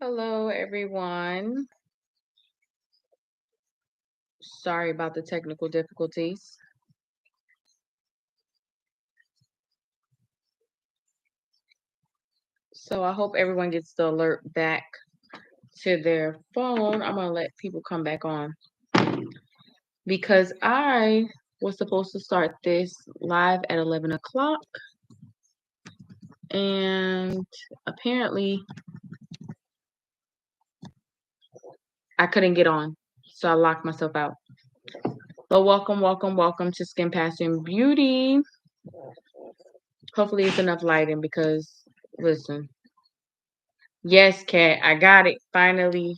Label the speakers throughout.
Speaker 1: Hello, everyone. Sorry about the technical difficulties. So I hope everyone gets the alert back to their phone. I'm going to let people come back on because I was supposed to start this live at 11 o'clock, and apparently I couldn't get on. So I locked myself out. But welcome to Skin Passion Beauty. Hopefully it's enough lighting because, listen, yes, Kat, I got it finally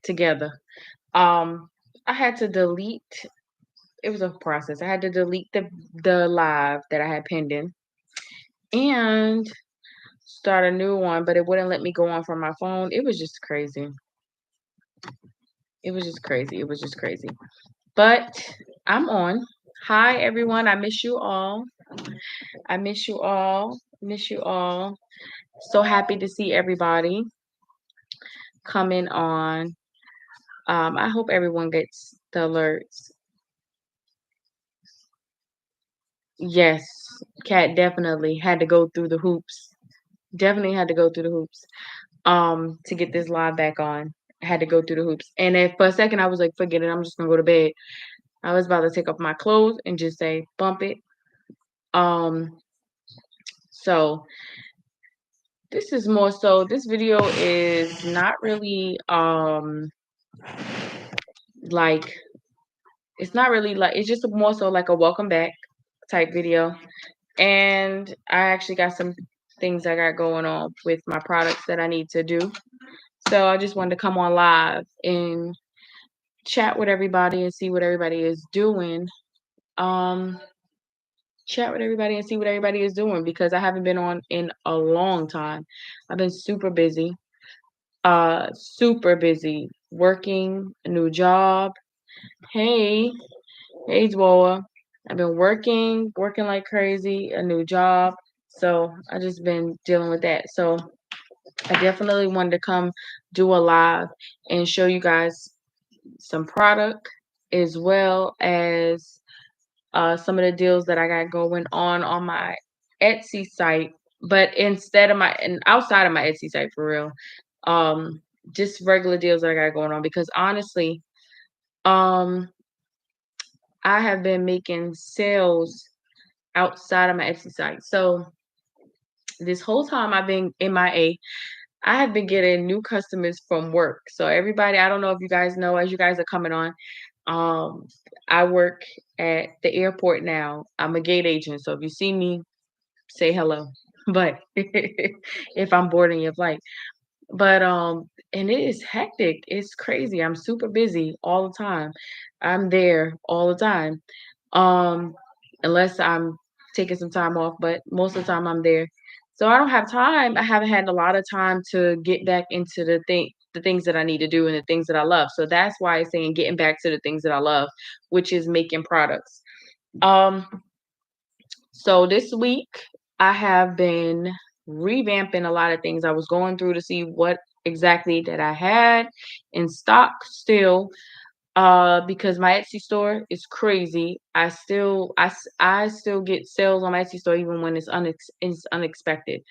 Speaker 1: together. Um, I had to delete. It was a process. I had to delete the live that I had pending and start a new one, but it wouldn't let me go on from my phone. It was just crazy. It was just crazy. It was just crazy. But I'm on. Hi everyone. I miss you all. I miss you all. Miss you all. So happy to see everybody coming on. I hope everyone gets the alerts. Yes, Cat definitely had to go through the hoops. Definitely had to go through the hoops to get this live back on. I had to go through the hoops. And if for a second I was like, forget it, I'm just gonna go to bed. I was about to take off my clothes and just say, bump it. Um, so this is more so this video is not really like it's not really like it's just more so like a welcome back type video. And I actually got some things I got going on with my products that I need to do. So I just wanted to come on live and chat with everybody and see what everybody is doing. Um, Chat with everybody and see what everybody is doing because I haven't been on in a long time. I've been super busy working a new job. Hey, hey, Dwoa. I've been working like crazy, a new job. So I just been dealing with that. So I definitely wanted to come do a live and show you guys some product as well as some of the deals that I got going on my Etsy site. But instead of my and outside of my Etsy site for real, um, just regular deals that I got going on because honestly, um, I have been making sales outside of my Etsy site. So this whole time I've been MIA, I have been getting new customers from work. So everybody, I don't know if you guys know as you guys are coming on, um, I work at the airport now. I'm a gate agent. So if you see me, say hello. But if I'm boarding your flight. But and it is hectic. It's crazy. I'm super busy all the time. I'm there all the time. Um, Unless I'm taking some time off, but most of the time I'm there. So I don't have time. I haven't had a lot of time to get back into the things that I need to do and the things that I love. So that's why I'm saying getting back to the things that I love, which is making products. Um, so this week I have been revamping a lot of things. I was going through to see what exactly that I had in stock still because my Etsy store is crazy. I still get sales on my Etsy store even when it's unexpected.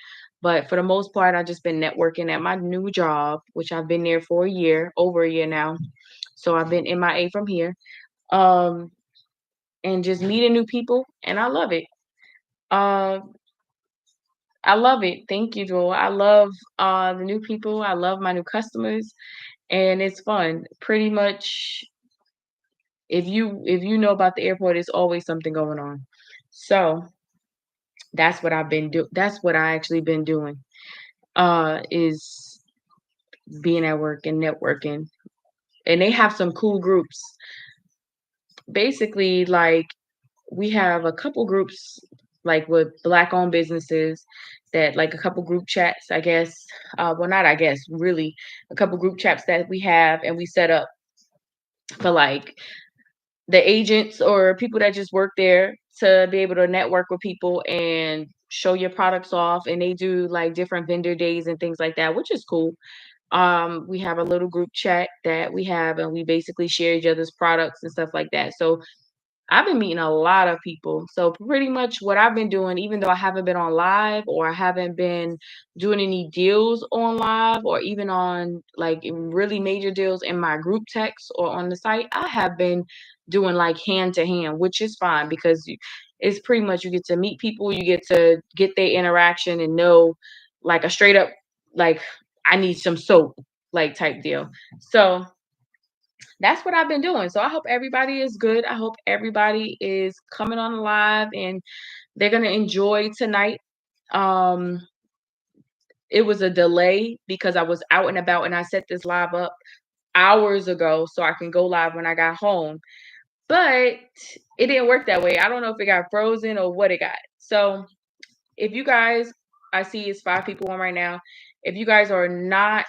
Speaker 1: But for the most part, I've just been networking at my new job, which I've been there for a year, over a year now. So I've been MIA from here. Um, and just meeting new people, and I love it. Uh, I love it. Thank you, Joel. I love the new people. I love my new customers, and it's fun. Pretty much if you know about the airport, it's always something going on. So that's what I actually been doing, is being at work and networking. And they have some cool groups. Basically, like we have a couple groups like with black owned businesses that like a couple group chats, I guess. Well not I guess, really a couple group chats that we have and we set up for like the agents or people that just work there to be able to network with people and show your products off, and they do like different vendor days and things like that, which is cool. We have a little group chat that we have, and we basically share each other's products and stuff like that. So I've been meeting a lot of people. So pretty much what I've been doing, even though I haven't been on live or I haven't been doing any deals on live or even on like really major deals in my group text or on the site, I have been doing like hand to hand, which is fine because it's pretty much you get to meet people, you get to get their interaction and know like a straight up like I need some soap like type deal. So that's what I've been doing. So I hope everybody is good. I hope everybody is coming on live and they're gonna enjoy tonight. Um, it was a delay because I was out and about and I set this live up hours ago so I can go live when I got home. But it didn't work that way. I don't know if it got frozen or what it got. So if you guys, I see it's 5 people on right now. If you guys are not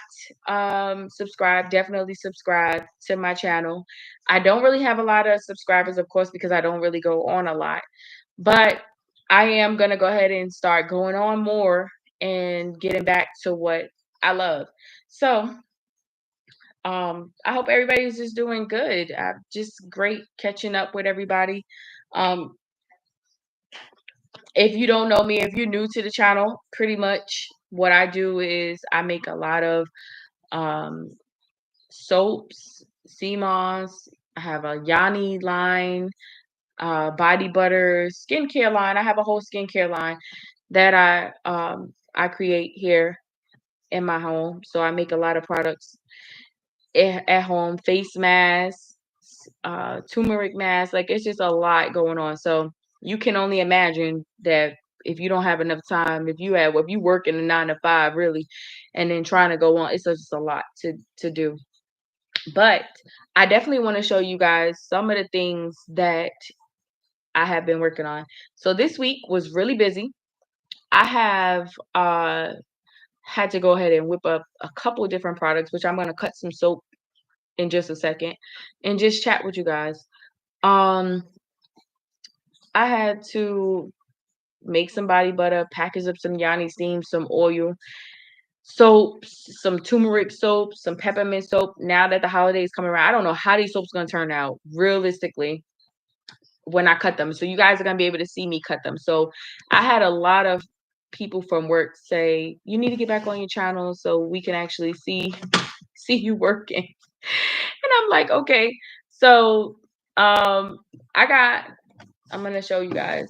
Speaker 1: subscribed, definitely subscribe to my channel. I don't really have a lot of subscribers, of course, because I don't really go on a lot. But I am gonna go ahead and start going on more and getting back to what I love. So I hope everybody's just doing good. Just great catching up with everybody. Um, if you don't know me, if you're new to the channel, pretty much what I do is I make a lot of um, soaps, sea moss. I have a Yanni line, body butter, skincare line. I have a whole skincare line that I create here in my home. So I make a lot of products at home, face masks, turmeric masks. Like it's just a lot going on. So you can only imagine that if you don't have enough time, if you work in a 9 to 5 really, and then trying to go on, it's just a lot to do. But I definitely want to show you guys some of the things that I have been working on. So this week was really busy. I have had to go ahead and whip up a couple different products, which I'm going to cut some soap in just a second and just chat with you guys. Um, I had to make some body butter, package up some Yanni steam, some oil, soaps, some turmeric soap, some peppermint soap. Now that the holidays come around, I don't know how these soaps gonna turn out realistically when I cut them. So you guys are gonna be able to see me cut them. So I had a lot of people from work say you need to get back on your channel so we can actually see you working. And I'm like, okay. So I got I'm gonna show you guys.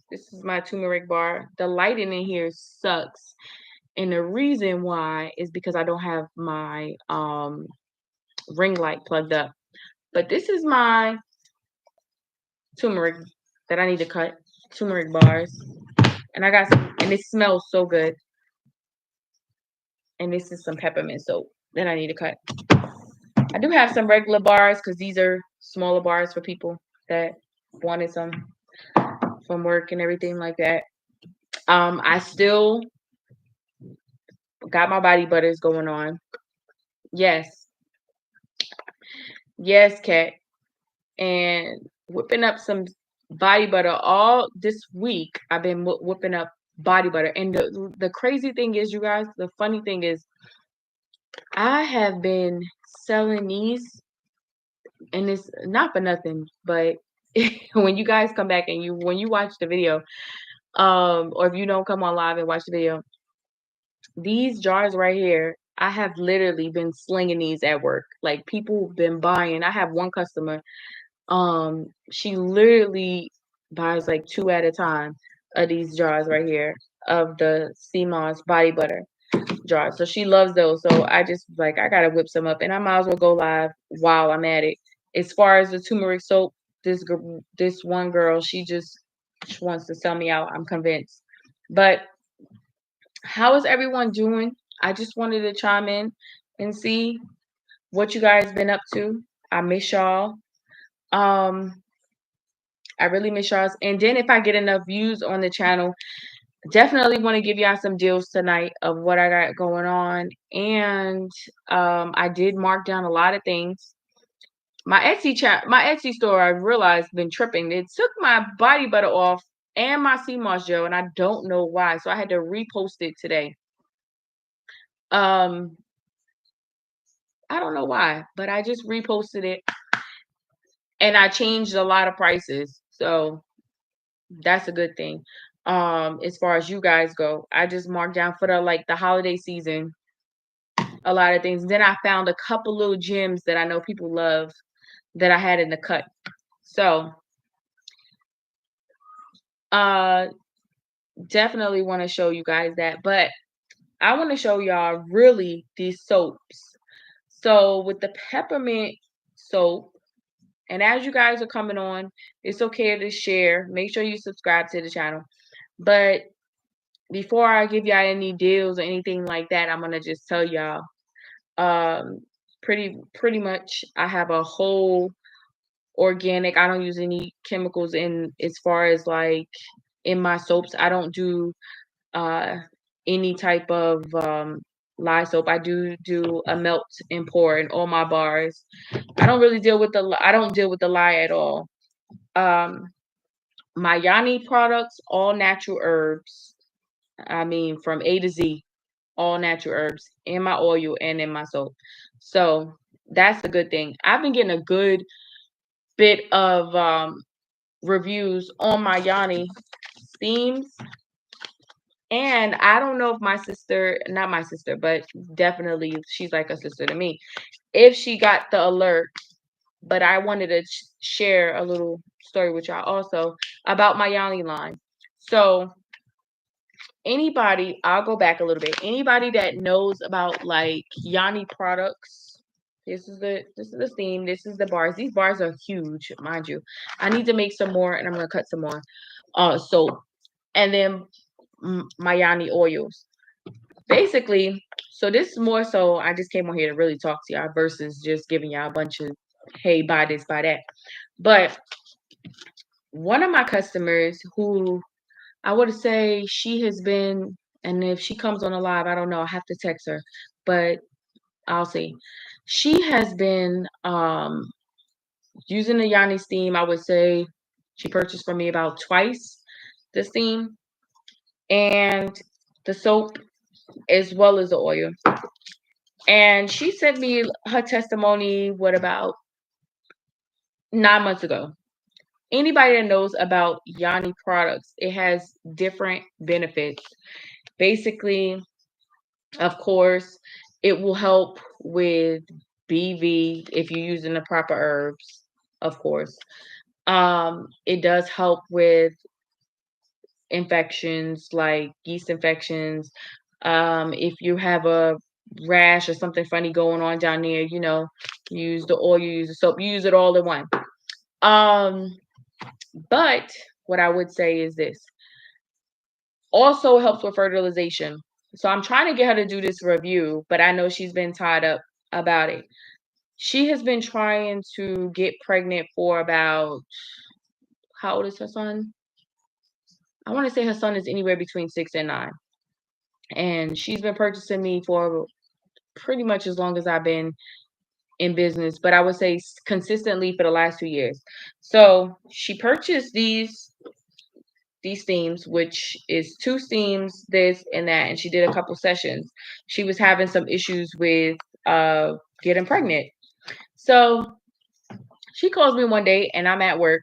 Speaker 1: This is my turmeric bar. The lighting in here sucks. And the reason why is because I don't have my ring light plugged up. But this is my turmeric that I need to cut. Turmeric bars. And I got some, and it smells so good. And this is some peppermint soap that I need to cut. I do have some regular bars because these are smaller bars for people that wanted some from work and everything like that. I still got my body butters going on. Yes. Yes, Kat. And whipping up some body butter all this week. I've been whipping up body butter. And the crazy thing is, you guys, the funny thing is, I have been selling these, and it's not for nothing, but when you guys come back and when you watch the video, or if you don't come on live and watch the video, these jars right here, I have literally been slinging these at work. Like people have been buying. I have one customer, she literally buys like 2 at a time of these jars right here of the sea moss body butter jars. So she loves those. So I just like I gotta whip some up, and I might as well go live while I'm at it. As far as the turmeric soap, this one girl, she wants to sell me out. I'm convinced. But how is everyone doing? I just wanted to chime in and see what you guys been up to. I miss y'all. I really miss y'all. And then if I get enough views on the channel, definitely want to give y'all some deals tonight of what I got going on. And I did mark down a lot of things. My Etsy store, I realized been tripping. It took my body butter off and my sea moss gel, and I don't know why. So I had to repost it today. Um, I don't know why, but I just reposted it and I changed a lot of prices. So that's a good thing. As far as you guys go, I just marked down for the holiday season a lot of things. Then I found a couple little gems that I know people love that I had in the cut. So uh definitely want to show you guys that. But I want to show y'all really these soaps. So with the peppermint soap, and as you guys are coming on, it's okay to share. Make sure you subscribe to the channel. But before I give y'all any deals or anything like that, I'm gonna just tell y'all, um, pretty much I have a whole organic. I don't use any chemicals in as far as like in my soaps. I don't do uh any type of lye soap. I do a melt and pour in all my bars. I don't really deal with I don't deal with the lye at all. Um my Yanni products, all natural herbs. I mean from A to Z, all natural herbs in my oil and in my soap. So that's the good thing. I've been getting a good bit of reviews on my Yanni steams. And I don't know if my sister, not my sister, but definitely she's like a sister to me, if she got the alert. But I wanted to share a little story with y'all also about my Yanni line. So anybody, I'll go back a little bit. Anybody that knows about like Yanni products, this is the theme. This is the bars. These bars are huge, mind you. I need to make some more, and I'm gonna cut some more. So and then my Yanni oils. Basically, so this is more so. I just came on here to really talk to y'all versus just giving y'all a bunch of hey, buy this, buy that. But one of my customers who I would say she has been, and if she comes on a live, I don't know, I have to text her, but I'll see. She has been using the Yanni steam. I would say she purchased from me about twice the steam and the soap as well as the oil. And she sent me her testimony, what, about 9 months ago. Anybody that knows about Yanni products, it has different benefits. Basically, of course, it will help with BV if you're using the proper herbs, of course. It does help with infections like yeast infections. If you have a rash or something funny going on down there, use the oil, you use the soap, you use it all in one. But what I would say is this also helps with fertilization. So I'm trying to get her to do this review, but I know she's been tied up about it. She has been trying to get pregnant for about, how old is her son? I want to say her son is anywhere between 6 and 9. And she's been purchasing me for pretty much as long as I've been in business, but I would say consistently for the last 2 years. So she purchased these themes, which is 2 themes, this and that, and she did a couple sessions. She was having some issues with getting pregnant. So she calls me one day and I'm at work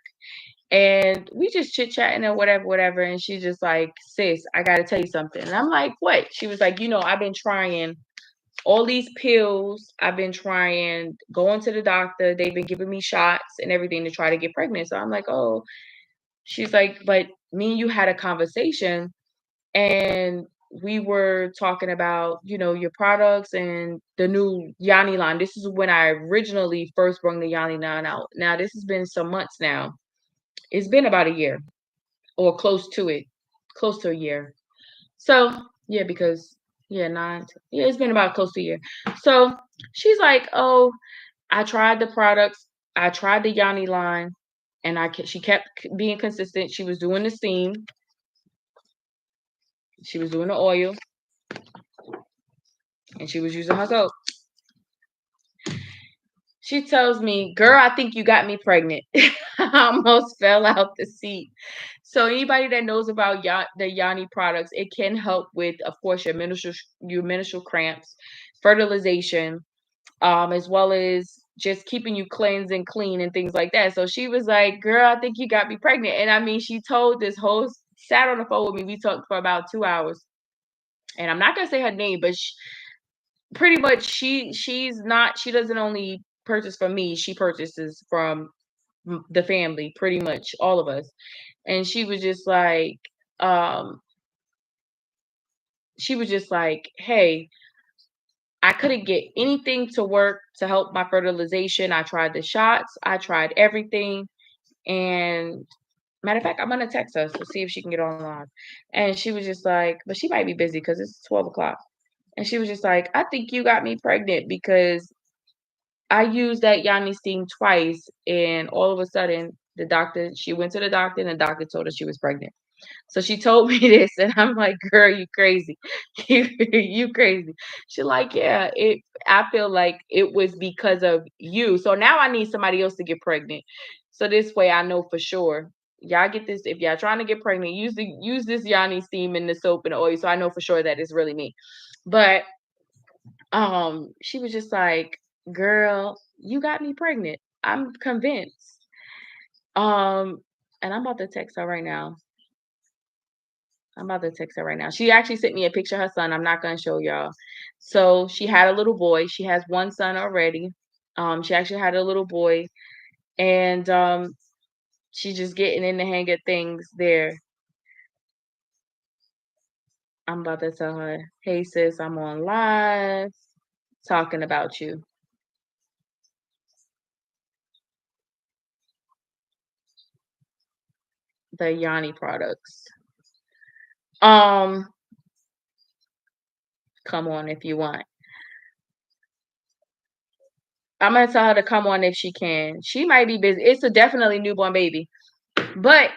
Speaker 1: and we just chit-chatting and whatever. And she's just like, sis, I gotta tell you something. And I'm like, what? She was like, I've been trying all these pills. I've been trying going to the doctor. They've been giving me shots and everything to try to get pregnant. So I'm like, oh, she's like, but me and you had a conversation and we were talking about, your products and the new Yanni line. This is when I originally first brought the Yanni line out. Now, this has been some months now. It's been about a year or close to it, close to a year. So, yeah, because, yeah, it's been about close to a year. So she's like, oh, I tried the products. I tried the Yanni line and she kept being consistent. She was doing the steam. She was doing the oil and she was using her soap. She tells me, "Girl, I think you got me pregnant." I almost fell out the seat. So anybody that knows about the Yanni products, it can help with, of course, your menstrual cramps, fertilization, as well as just keeping you cleansed and clean and things like that. So she was like, "Girl, I think you got me pregnant." And I mean, she told this whole sat on the phone with me. We talked for about 2 hours. And I'm not gonna say her name, but pretty much she doesn't only purchase from me, she purchases from the family, pretty much all of us. And um she was just like, "Hey, I couldn't get anything to work to help my fertilization. I tried the shots, I tried everything." And matter of fact, I'm gonna text her to see if she can get online. And she was just like, but she might be busy because it's 12 o'clock. And she was just like, "I think you got me pregnant because I used that Yanni Steam twice, and all of a sudden, she went to the doctor, and the doctor told her she was pregnant." So she told me this, and I'm like, "Girl, you crazy. You crazy." She's like, "Yeah, I feel like it was because of you. So now I need somebody else to get pregnant. So this way I know for sure. Y'all get this. If y'all trying to get pregnant, use this Yanni Steam and the soap and the oil, so I know for sure that it's really me." But she was just like, "Girl, you got me pregnant. I'm convinced." Um, and I'm about to text her right now. She actually sent me a picture of her son. I'm not gonna show y'all. So she had a little boy. She has one son already. She actually had a little boy, and she's just getting in the hang of things there. I'm about to tell her, "Hey sis, I'm on live talking about you." The Yanni products. Um, Come on if you want. I'm gonna tell her to come on if she can. She might be busy. It's a definitely newborn baby. But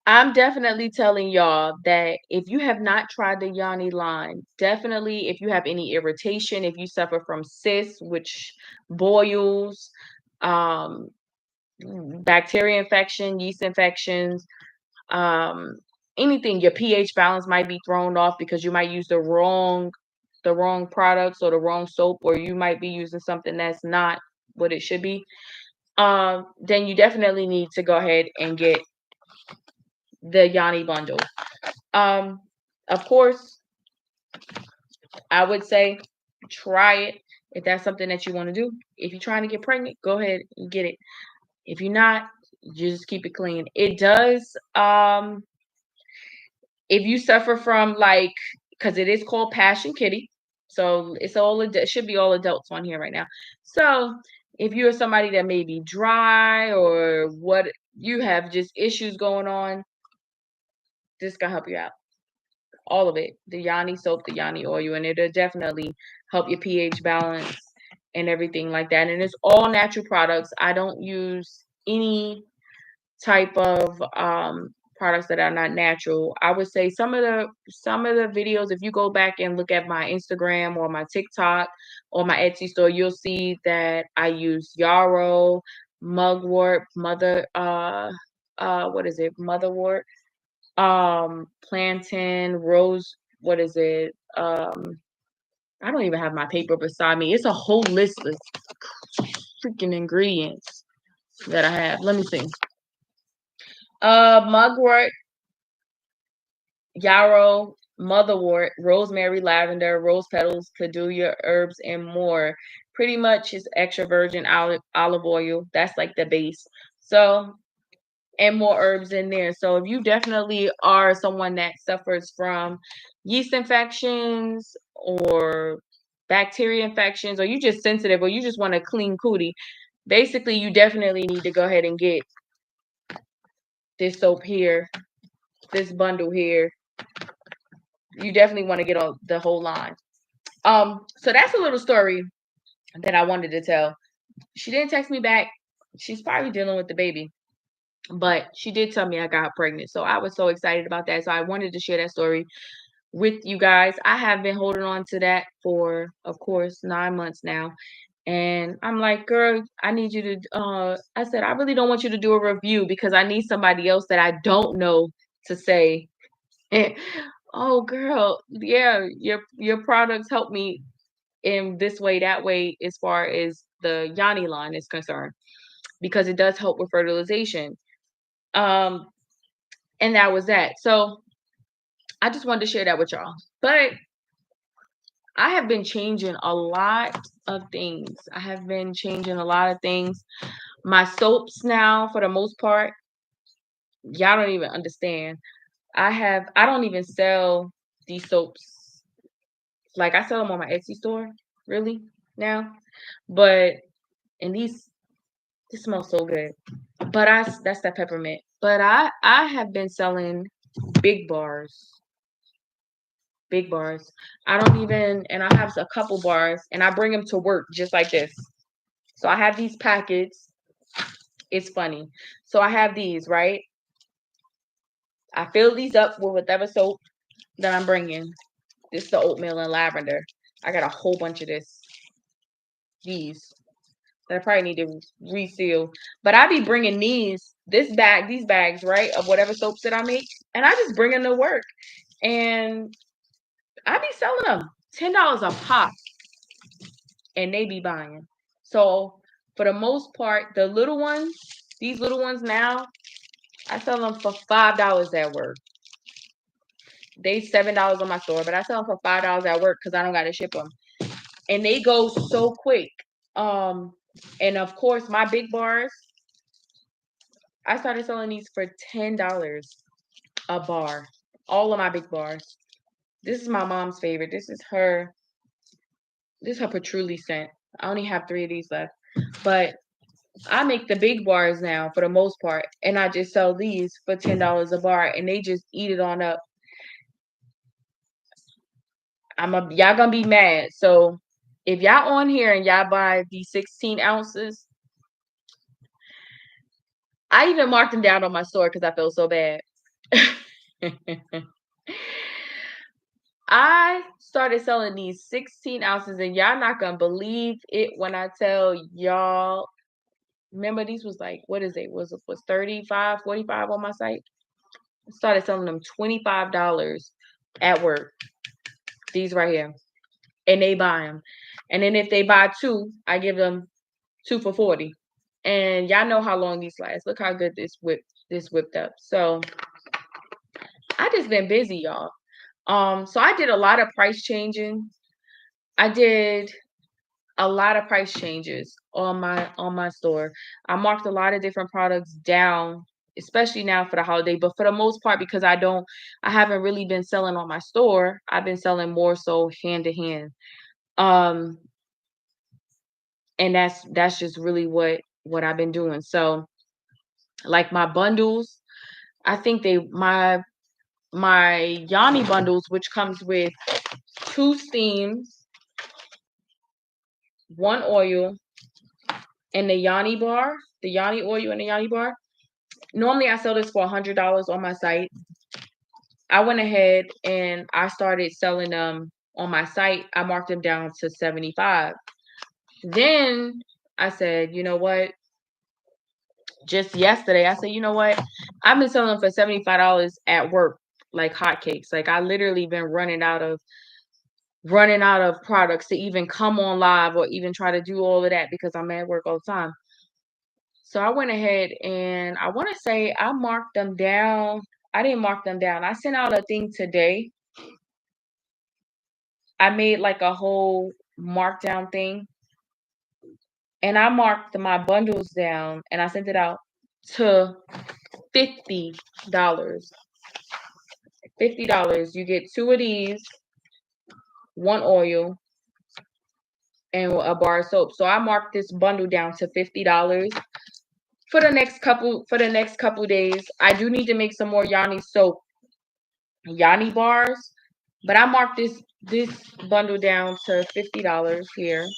Speaker 1: I'm definitely telling y'all that if you have not tried the Yanni line, definitely if you have any irritation, if you suffer from cysts, which boils, um, bacteria infection, yeast infections, um, anything, your pH balance might be thrown off because you might use the wrong products or the wrong soap, or you might be using something that's not what it should be. Then you definitely need to go ahead and get the Yanni bundle. Um, of course, I would say try it if that's something that you want to do. If you're trying to get pregnant, go ahead and get it. If you're not, just keep it clean. It does if you suffer from like, because it is called Passion Kitty, so it should be all adults on here right now. So if you're somebody that may be dry or what you have just issues going on, this can help you out. All of it, the Yanni soap, the Yanni oil, and it'll definitely help your pH balance and everything like that. And it's all natural products. I don't use any type of products that are not natural. I would say some of the videos, if you go back and look at my Instagram or my TikTok or my Etsy store, you'll see that I use yarrow, mugwort, what is it? Motherwort, plantain, rose, what is it? I don't even have my paper beside me. It's a whole list of freaking ingredients that I have. Let me see. Mugwort, yarrow, motherwort, rosemary, lavender, rose petals, cadulia, herbs, and more. Pretty much is extra virgin olive oil. That's like the base. So, and more herbs in there. So, if you definitely are someone that suffers from yeast infections or bacteria infections, or you just sensitive, or you just want a clean cootie, basically, you definitely need to go ahead and get this soap here, this bundle here. You definitely want to get on the whole line. So that's a little story that I wanted to tell. She didn't text me back. She's probably dealing with the baby, but she did tell me I got pregnant. So I was so excited about that. So I wanted to share that story with you guys. I have been holding on to that for, of course, 9 months now. And I'm like, girl, I need you to, I said, I really don't want you to do a review because I need somebody else that I don't know to say, oh, girl, yeah, your products help me in this way, that way, as far as the Yanni line is concerned, because it does help with fertilization. Um, and that was that. So I just wanted to share that with y'all. But I have been changing a lot of things. I have been changing a lot of things. My soaps now, for the most part, y'all don't even understand. I don't even sell these soaps. Like I sell them on my Etsy store, really, now. But and this smells so good. But that's that peppermint. But I have been selling big bars. Big bars. I don't even, and I have a couple bars, and I bring them to work just like this. So I have these packets. It's funny. So I have these, right? I fill these up with whatever soap that I'm bringing. This is the oatmeal and lavender. I got a whole bunch of these that I probably need to reseal. But I be bringing these bags, right, of whatever soaps that I make, and I just bring them to work, and I be selling them $10 a pop, and they be buying. So for the most part, the little ones, these little ones now, I sell them for $5 at work. They $7 on my store, but I sell them for $5 at work because I don't got to ship them, and they go so quick. Um, and of course, my big bars, I started selling these for $10 a bar. All of my big bars. This is my mom's favorite. This is her patchouli scent. I only have 3 of these left, but I make the big bars now for the most part, and I just sell these for $10 a bar, and they just eat it on up. Y'all gonna be mad. So if y'all on here and y'all buy these 16 ounces, I even marked them down on my store because I felt so bad. I started selling these 16 ounces, and y'all not gonna believe it when I tell y'all. Remember, these was like, what is it? Was 35, 45 on my site? I started selling them $25 at work. These right here. And they buy them. And then if they buy 2, I give them 2 for 40. And y'all know how long these last. Look how good this whipped up. So I just been busy, y'all. So I did a lot of price changing. I did a lot of price changes on my store. I marked a lot of different products down, especially now for the holiday, but for the most part, because I haven't really been selling on my store. I've been selling more so hand to hand. Um, and that's just really what I've been doing. So like my bundles, I think my Yanni bundles, which comes with 2 steams, 1 oil, and the Yanni bar, the Yanni oil and the Yanni bar. Normally I sell this for $100 on my site. I went ahead and I started selling them on my site. I marked them down to 75. Then I said, you know what? Just yesterday, I said, you know what? I've been selling them for $75 at work like hotcakes. Like I literally been running out of products to even come on live or even try to do all of that because I'm at work all the time. So I went ahead and I want to say I marked them down. I didn't mark them down. I sent out a thing today. I made like a whole markdown thing, and I marked my bundles down and I sent it out to $50. $50. You get 2 of these, 1 oil, and a bar of soap. So I marked this bundle down to $50 for the next couple days. I do need to make some more Yanni soap, Yanni bars, but I marked this bundle down to $50 here,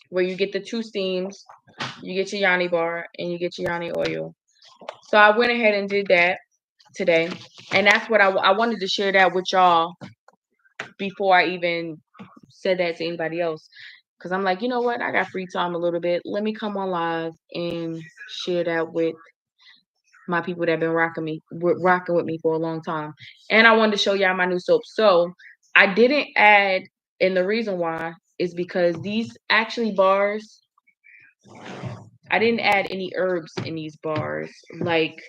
Speaker 1: where you get the 2 steams, you get your Yanni bar, and you get your Yanni oil. So I went ahead and did that. today. And that's what I wanted to share that with y'all before I even said that to anybody else. Because I'm like, you know what? I got free time a little bit. Let me come on live and share that with my people that have been rocking with me for a long time. And I wanted to show y'all my new soap. So I didn't add, and the reason why is because these actually bars, I didn't add any herbs in these bars. Like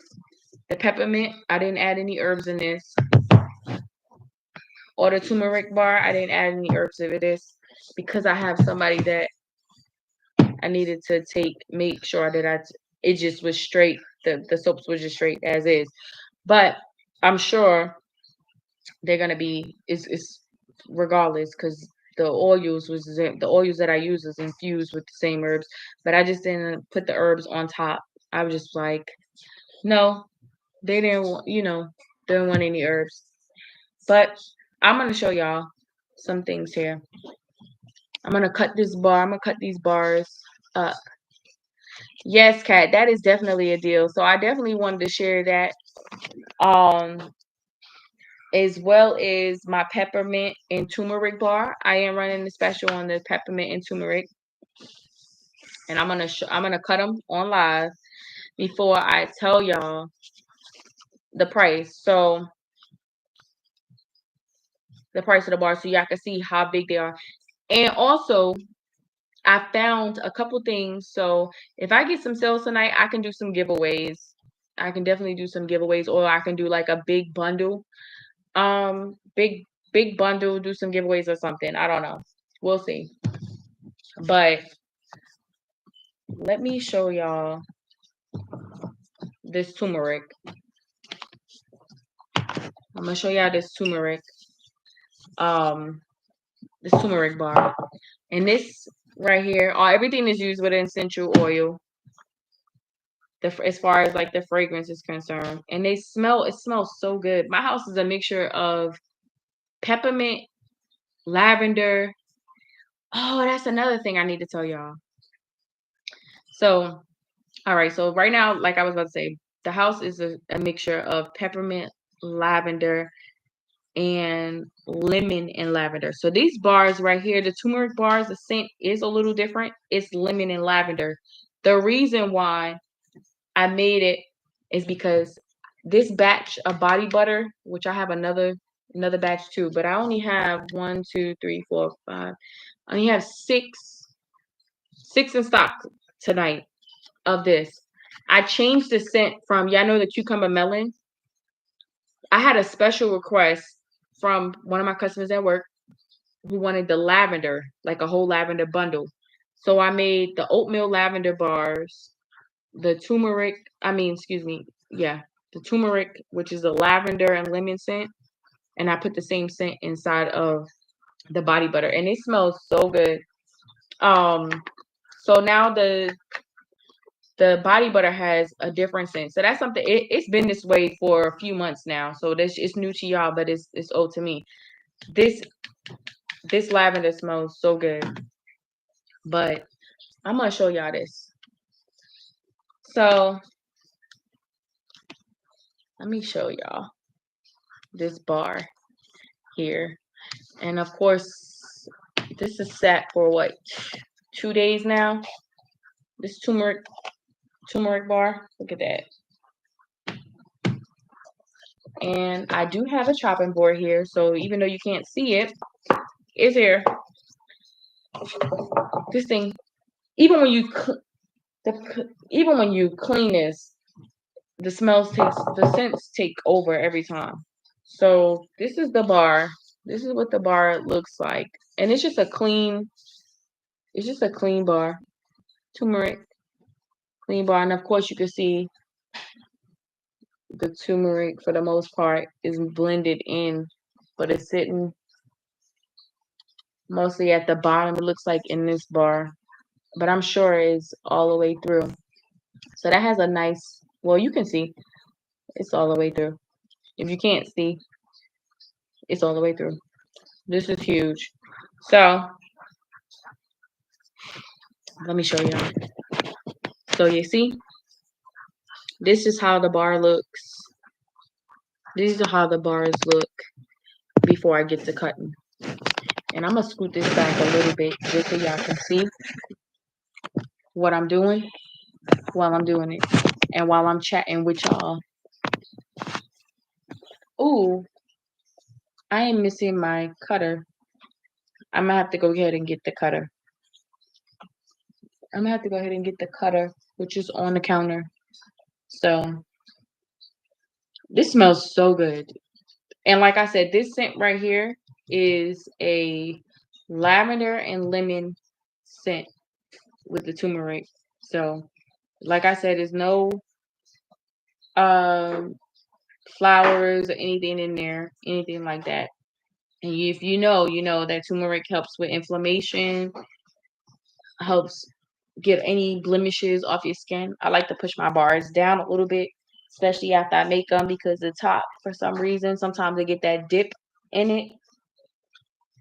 Speaker 1: the peppermint, I didn't add any herbs in this. Or the turmeric bar, I didn't add any herbs in this because I have somebody that I needed to make sure that it just was straight. The soaps were just straight as is. But I'm sure they're gonna be it's regardless because the oils that I use is infused with the same herbs, but I just didn't put the herbs on top. I was just like, no, they didn't want, didn't want any herbs. But I'm gonna show y'all some things here. I'm gonna cut this bar. I'm gonna cut these bars up. Yes, Kat, that is definitely a deal. So I definitely wanted to share that. As well as my peppermint and turmeric bar. I am running the special on the peppermint and turmeric, and I'm gonna cut them on live before I tell y'all the price. So the price of the bar, so y'all can see how big they are. And also, I found a couple things. So if I get some sales tonight, I can do some giveaways. I can definitely do some giveaways, or I can do like a big bundle. Big bundle, do some giveaways or something. I don't know. We'll see. But let me show y'all this turmeric. I'm gonna show y'all this turmeric bar. And this right here, everything is used with an essential oil. As far as like the fragrance is concerned, and it smells so good. My house is a mixture of peppermint, lavender. Oh, that's another thing I need to tell y'all. So, all right. So right now, like I was about to say, the house is a mixture of peppermint, lavender, and lemon and lavender. So these bars right here, the turmeric bars, the scent is a little different. It's lemon and lavender. The reason why I made it is because this batch of body butter, which I have another batch too, but I only have 1, 2, 3, 4, 5. I only have six in stock tonight of this. I changed the scent from, y'all know the cucumber melon. I had a special request from one of my customers at work who wanted the lavender, like a whole lavender bundle. So I made the oatmeal lavender bars, the turmeric, the turmeric, which is the lavender and lemon scent, and I put the same scent inside of the body butter, and it smells so good. So now the body butter has a different scent. So that's something, it's been this way for a few months now. So it's new to y'all, but it's old to me. This lavender smells so good. But I'm gonna show y'all this. So let me show y'all this bar here. And of course, this is set for what, 2 days now? This turmeric bar. Look at that. And I do have a chopping board here, so even though you can't see it, it's here. This thing, even when you clean this, the scents take over every time. So this is the bar. This is what the bar looks like, and it's just a clean bar. Turmeric clean bar, and of course you can see the turmeric for the most part is blended in, but it's sitting mostly at the bottom, it looks like, in this bar, but I'm sure it's all the way through. So that has a nice, well, you can see it's all the way through. If you can't see, it's all the way through. This is huge. So let me show y'all. So you see, this is how the bar looks These are how the bars look before I get to cutting. And I'm going to scoot this back a little bit just so y'all can see what I'm doing while I'm doing it. And while I'm chatting with y'all. Ooh, I am missing my cutter. I'm going to have to go ahead and get the cutter. I'm going to have to go ahead and get the cutter, which is on the counter. So, this smells so good. And like I said, this scent right here is a lavender and lemon scent with the turmeric. So, like I said, there's no flowers or anything in there, anything like that. And if you know that turmeric helps with inflammation, helps get any blemishes off your skin. I like to push my bars down a little bit, especially after I make them, because the top, for some reason, sometimes they get that dip in it.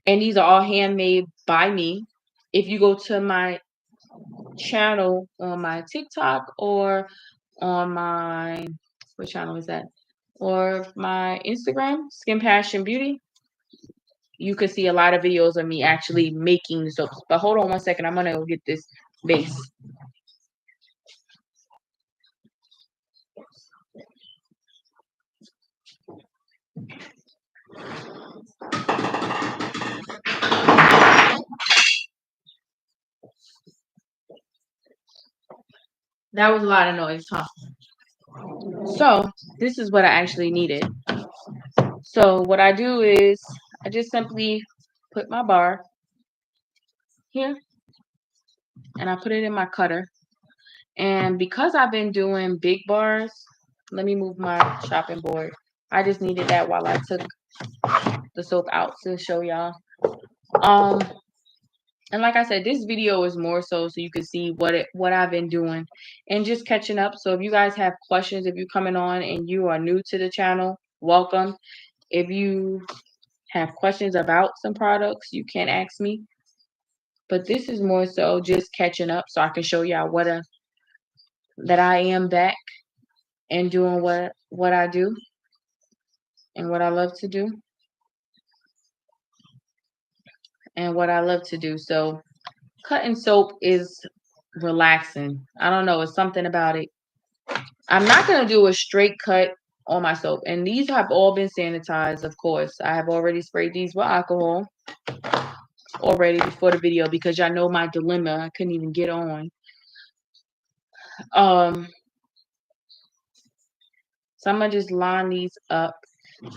Speaker 1: And these are all handmade by me. If you go to my channel on my TikTok or on my, what channel is that? Or my Instagram, Skin Passion Beauty, you can see a lot of videos of me actually making the soaps. But hold on one second. I'm going to go get this base. That was a lot of noise, huh? So this is what I actually needed. So what I do is I just simply put my bar here and I put it in my cutter. And because I've been doing big bars, let me move my chopping board. I just needed that while I took the soap out to show y'all. And like I said, this video is more so you can see what I've been doing and just catching up. So if you guys have questions, if you're coming on and you are new to the channel, welcome. If you have questions about some products, you can ask me. But this is more so just catching up so I can show y'all that I am back and doing what I do and what I love to do. And what I love to do. So cutting soap is relaxing. I don't know, it's something about it. I'm not going to do a straight cut on my soap. And these have all been sanitized, of course. I have already sprayed these with alcohol already before the video because y'all know my dilemma. I couldn't even get on. So I'm going to just line these up.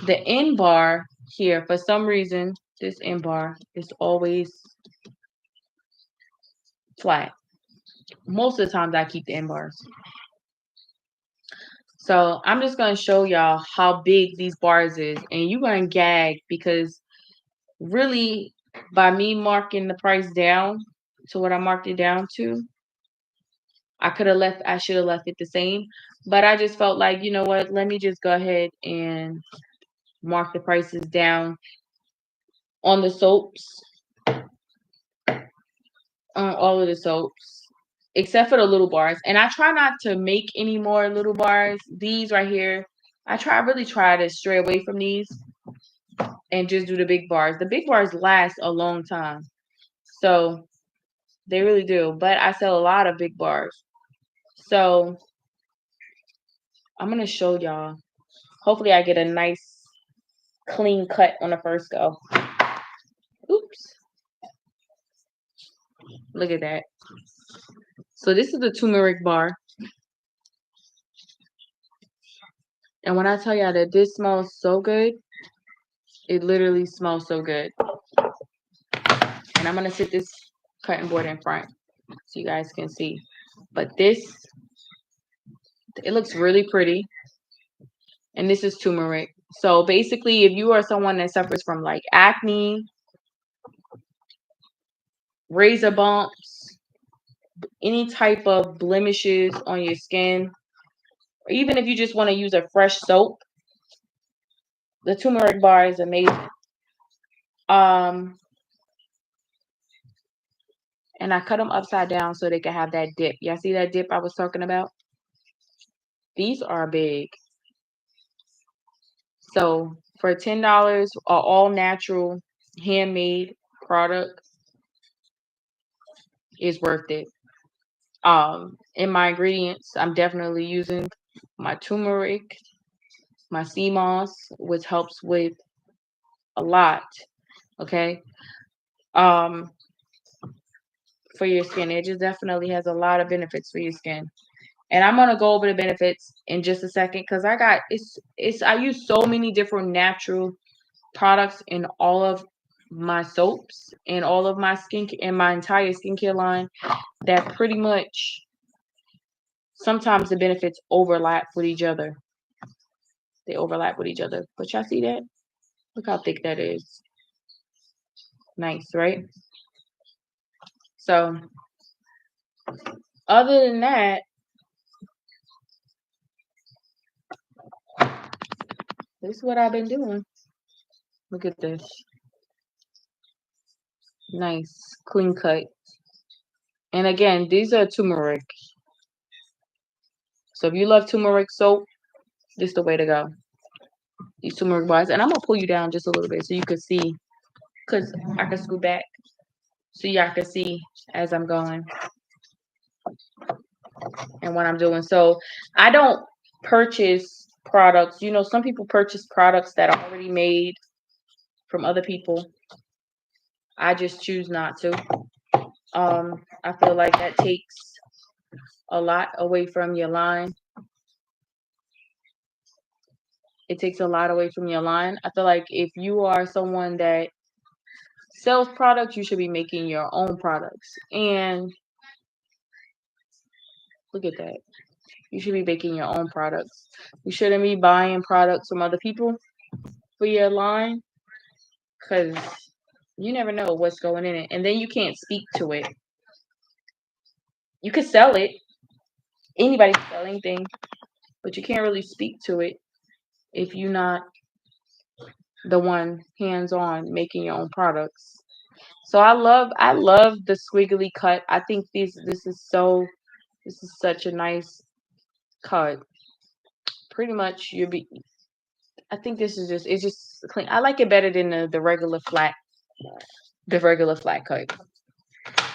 Speaker 1: The end bar here, for some reason, this end bar is always flat. Most of the times I keep the end bars. So I'm just going to show y'all how big these bars is. And you're going to gag because really by me marking the price down to what I marked it down to, I should have left it the same. But I just felt like, you know what, let me just go ahead and mark the prices down on the soaps. On all of the soaps. Except for the little bars. And I try not to make any more little bars. These right here, I really try to stray away from these and just do the big bars. The big bars last a long time. So they really do. But I sell a lot of big bars. So I'm going to show y'all. Hopefully I get a nice clean cut on the first go. Oops. Look at that. So this is the turmeric bar. And when I tell y'all that this smells so good, it literally smells so good. And I'm going to sit this cutting board in front so you guys can see. But this, it looks really pretty. And this is turmeric. So basically, if you are someone that suffers from like acne, razor bumps, any type of blemishes on your skin, or even if you just want to use a fresh soap, the turmeric bar is amazing. And I cut them upside down so they can have that dip. Y'all see that dip I was talking about? These are big. So for $10, an all natural handmade product is worth it. In my ingredients, I'm definitely using my turmeric, my sea moss, which helps with a lot. Okay. Um, for your skin, it just definitely has a lot of benefits for your skin. And I'm gonna go over the benefits in just a second because I use so many different natural products in all of my soaps and all of my skin and my entire skincare line that pretty much sometimes the benefits overlap with each other. They overlap with each other. But y'all see that? Look how thick that is. Nice, right? So other than that, this is what I've been doing. Look at this. Nice, clean cut. And again, these are turmeric. So if you love turmeric soap, this is the way to go. These turmeric bars. And I'm going to pull you down just a little bit so you can see. Because I can scoot back so y'all can see as I'm going and what I'm doing. So I don't purchase products. You know, some people purchase products that are already made from other people. I just choose not to. I feel like that takes a lot away from your line. It takes a lot away from your line. I feel like if you are someone that sells products, you should be making your own products. And look at that. You should be making your own products. You shouldn't be buying products from other people for your line because you never know what's going in it. And then you can't speak to it. You could sell it. Anybody can sell anything, but you can't really speak to it if you're not the one hands-on making your own products. So I love the squiggly cut. I think this is such a nice cut. Pretty much I think this is it's just clean. I like it better than the regular flat cut.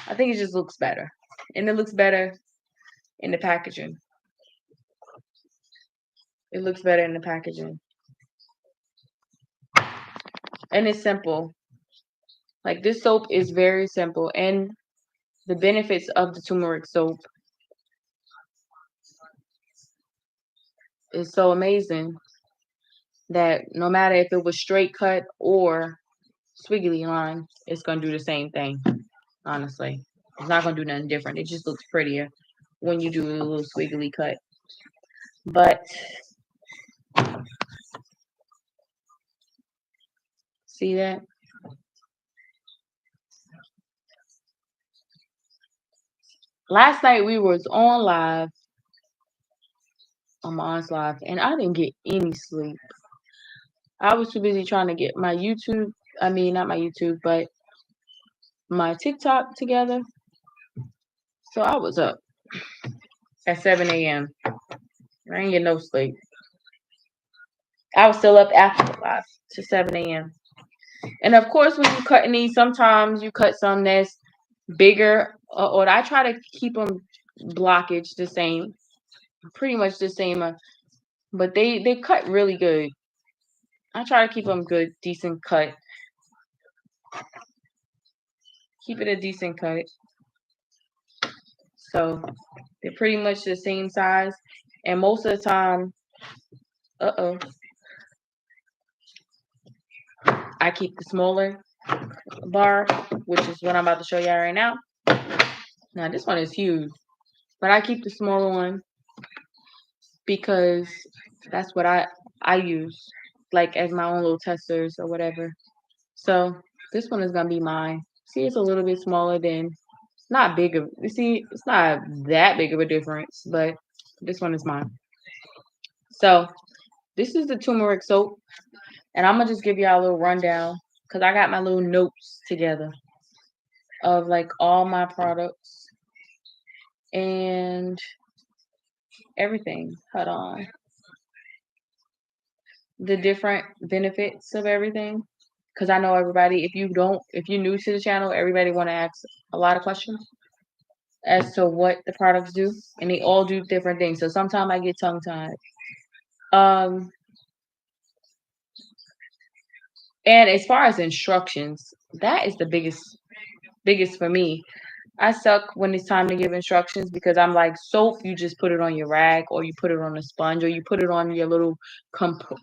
Speaker 1: I think it just looks better. And it looks better in the packaging. It looks better in the packaging. And it's simple. Like this soap is very simple, and the benefits of the turmeric soap is so amazing that no matter if it was straight cut or squiggly line, it's gonna do the same thing. Honestly, it's not gonna do nothing different. It just looks prettier when you do a little squiggly cut. But see that? Last night we was on live, on my aunt's live, and I didn't get any sleep. I was too busy trying to get my YouTube, I mean not my YouTube, but my TikTok together. So I was up at 7 a.m. I didn't get no sleep. I was still up after the live to 7 a.m. And of course, when you cutting these, sometimes you cut some that's bigger, or I try to keep them blockage the same, pretty much the same. But they cut really good. I try to keep them good, decent cut. Keep it a decent cut. So they're pretty much the same size, and most of the time, I keep the smaller bar, which is what I'm about to show y'all right now. Now this one is huge, but I keep the smaller one because that's what I use, like as my own little testers or whatever. So this one is gonna be mine. See, it's a little bit smaller than, not big of. You see, it's not that big of a difference, but this one is mine. So this is the turmeric soap, and I'm gonna just give y'all a little rundown because I got my little notes together of like all my products and everything. Hold on. the different benefits of everything. Because I know everybody, if you're new to the channel, everybody want to ask a lot of questions as to what the products do, and they all do different things. So sometimes I get tongue tied. And as far as instructions, that is the biggest for me. I suck when it's time to give instructions because I'm like, soap, you just put it on your rag, or you put it on a sponge, or you put it on your little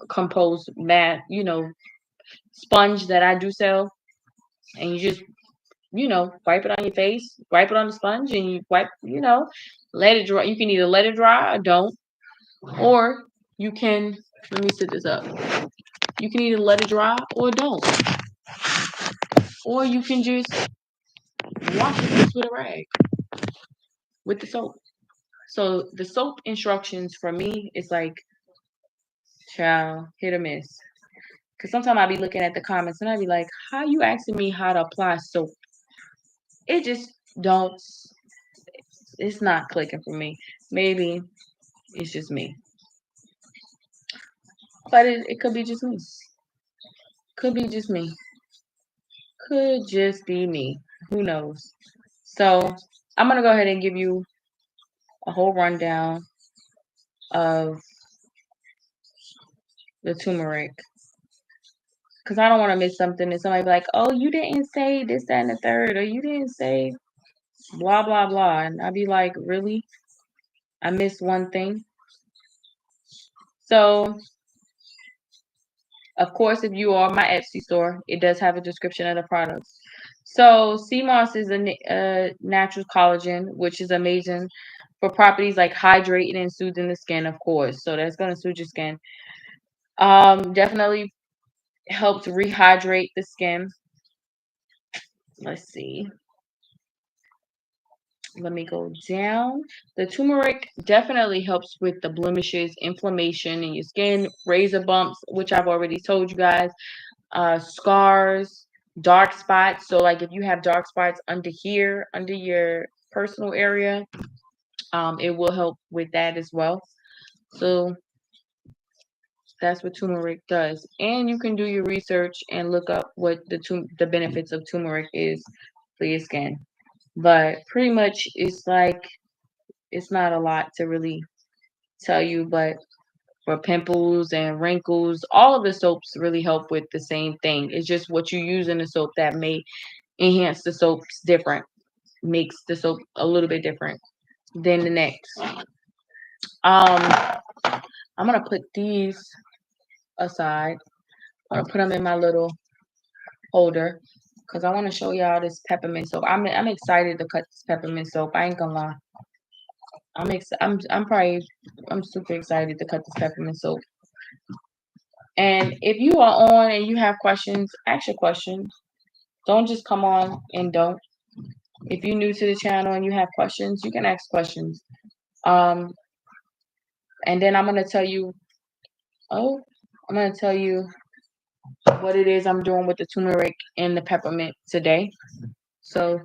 Speaker 1: composed mat, sponge that I do sell, and you just, wipe it on your face, wipe it on the sponge, and you wipe, let it dry. You can either let it dry or don't, or you can, let me set this up. You can either let it dry or don't, or you can just wash it just with a rag with the soap. So the soap instructions for me is like, child, hit or miss. Because sometimes I be looking at the comments and I be like, how you asking me how to apply soap? It just don't, it's not clicking for me. Maybe it's just me. But it could be just me. Could be just me. Could just be me. Who knows? So I'm going to go ahead and give you a whole rundown of the turmeric. Because I don't want to miss something and somebody be like, oh, you didn't say this, that, and the third, or you didn't say blah, blah, blah. And I'd be like, really? I missed one thing. So, of course, if you are my Etsy store, it does have a description of the products. So, sea moss is a natural collagen, which is amazing for properties like hydrating and soothing the skin, of course. So, that's going to soothe your skin. Definitely helps rehydrate the skin. Let's see. Let me go down. The turmeric definitely helps with the blemishes, inflammation in your skin, razor bumps, which I've already told you guys, scars, dark spots. So like if you have dark spots under here, under your personal area, it will help with that as well. So that's what turmeric does. And you can do your research and look up what the benefits of turmeric is for your skin. But pretty much it's like, it's not a lot to really tell you, but for pimples and wrinkles, all of the soaps really help with the same thing. It's just what you use in the soap that may enhance the soaps different, makes the soap a little bit different than the next. I'm gonna put these aside. I'm gonna put them in my little holder because I want to show y'all this peppermint soap. I'm excited to cut this peppermint soap. I ain't gonna lie. I'm super excited to cut this peppermint soap. And if you are on and you have questions, ask your questions. Don't just come on and don't. If you're new to the channel and you have questions, you can ask questions. And then I'm gonna tell you what it is I'm doing with the turmeric and the peppermint today. So,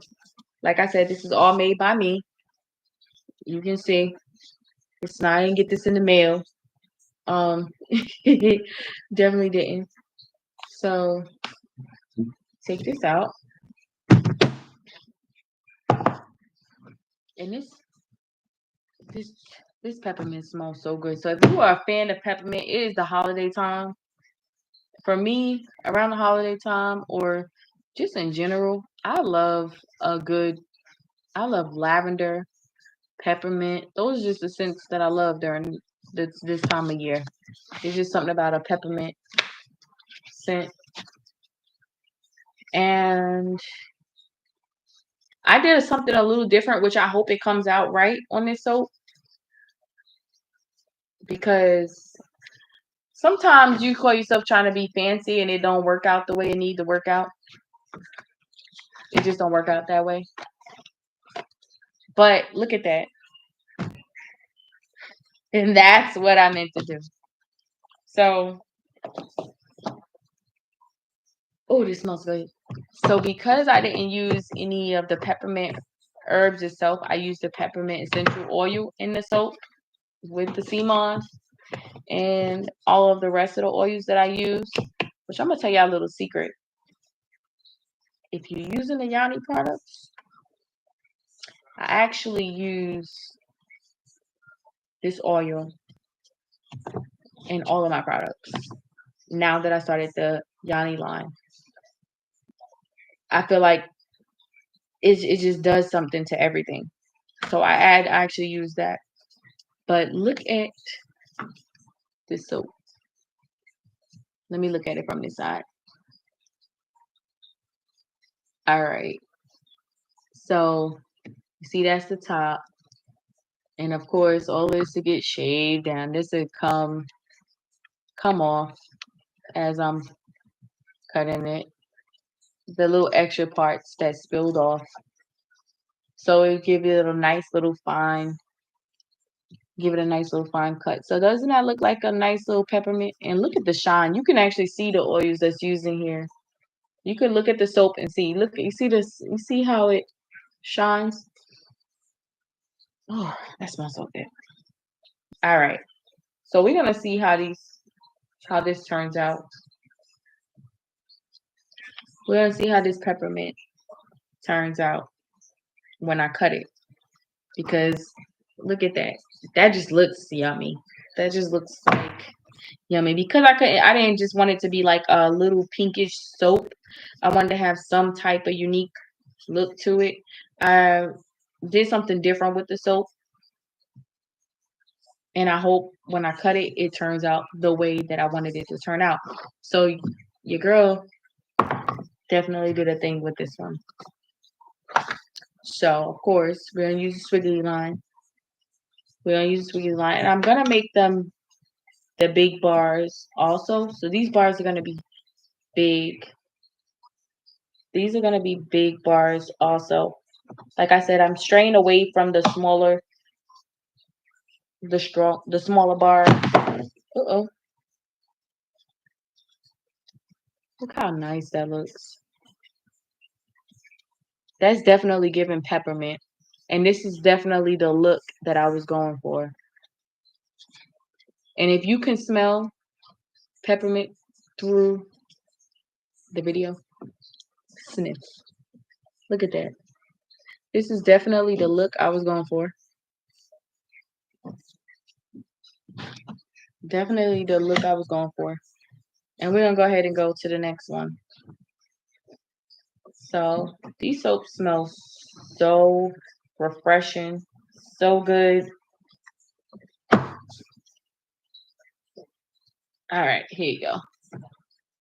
Speaker 1: like I said, this is all made by me. You can see I didn't get this in the mail. Definitely didn't. So take this out. And this peppermint smells so good. So if you are a fan of peppermint, it is the holiday time. For me, around the holiday time or just in general, I love lavender, peppermint. Those are just the scents that I love during this time of year. It's just something about a peppermint scent. And I did something a little different, which I hope it comes out right on this soap. Because sometimes you call yourself trying to be fancy and it don't work out the way it needs to work out. It just don't work out that way. But look at that. And that's what I meant to do. So, oh, this smells good. So because I didn't use any of the peppermint herbs itself, I used the peppermint essential oil in the soap with the sea moss. and all of the rest of the oils that I use, which I'm gonna tell y'all a little secret. If you're using the Yanni products, I actually use this oil in all of my products. Now that I started the Yanni line, I feel like it just does something to everything. So I actually use that. But look at this soap. Let me look at it from this side. All right. So you see that's the top. And of course, all this to get shaved down. This would come off as I'm cutting it. The little extra parts that spilled off. So it give it a nice little fine. Give it a nice little fine cut. So doesn't that look like a nice little peppermint? And look at the shine. You can actually see the oils that's used in here. You can look at the soap and see. Look, you see this? You see how it shines? Oh, that smells so good. All right. So we're gonna see how this turns out. We're gonna see how this peppermint turns out when I cut it. Because look at that. That just looks yummy. That just looks like yummy. Because I didn't just want it to be like a little pinkish soap. I wanted to have some type of unique look to it. I did something different with the soap. And I hope when I cut it, it turns out the way that I wanted it to turn out. So your girl definitely did a thing with this one. So of course we're gonna use the squiggly line. We're gonna use the squiggly line, and I'm gonna make them the big bars also. So these bars are gonna be big. These are gonna be big bars also. Like I said, I'm straying away from the smaller bar. Uh-oh. Look how nice that looks. That's definitely giving peppermint. And this is definitely the look that I was going for. And if you can smell peppermint through the video, sniff. Look at that. This is definitely the look I was going for. Definitely the look I was going for. And we're going to go ahead and go to the next one. So these soaps smell so refreshing, so good. All right, here you go.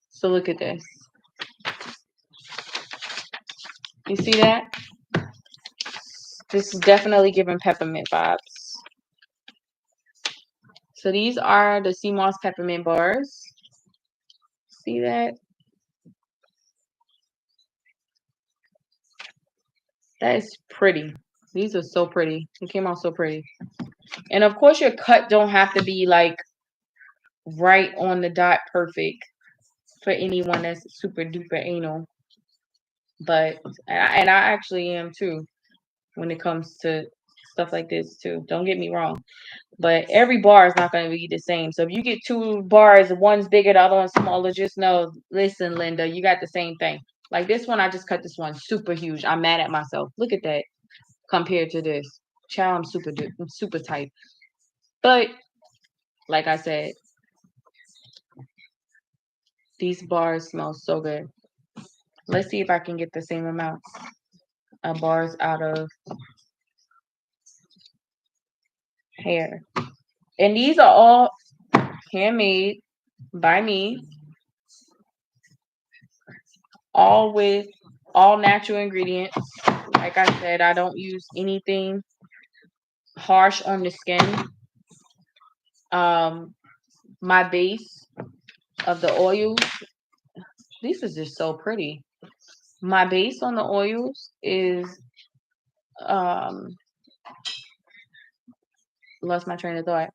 Speaker 1: So look at this. You see that? This is definitely giving peppermint vibes. So these are the Sea Moss peppermint bars. See that? That is pretty. These are so pretty. It came out so pretty. And of course, your cut don't have to be like right on the dot perfect for anyone that's super duper anal. But and I actually am too when it comes to stuff like this too. Don't get me wrong. But every bar is not going to be the same. So if you get two bars, one's bigger, the other one's smaller, just know, listen, Linda, you got the same thing. Like this one, I just cut this one super huge. I'm mad at myself. Look at that compared to this. Child, I'm super tight. But like I said, these bars smell so good. Let's see if I can get the same amount of bars out of hair. And these are all handmade by me. All with all natural ingredients. Like I said, I don't use anything harsh on the skin. My base of the oils, these are just so pretty. My base on the oils is lost my train of thought.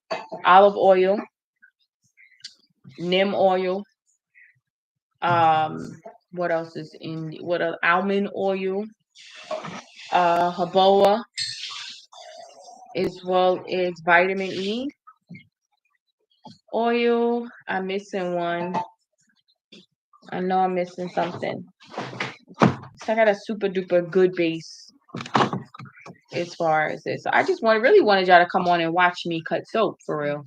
Speaker 1: Olive oil, neem oil. What else is in? Almond oil, jojoba, as well as vitamin E, Oil, I'm missing one. I know I'm missing something. So I got a super duper good base as far as this. So I just really wanted y'all to come on and watch me cut soap for real.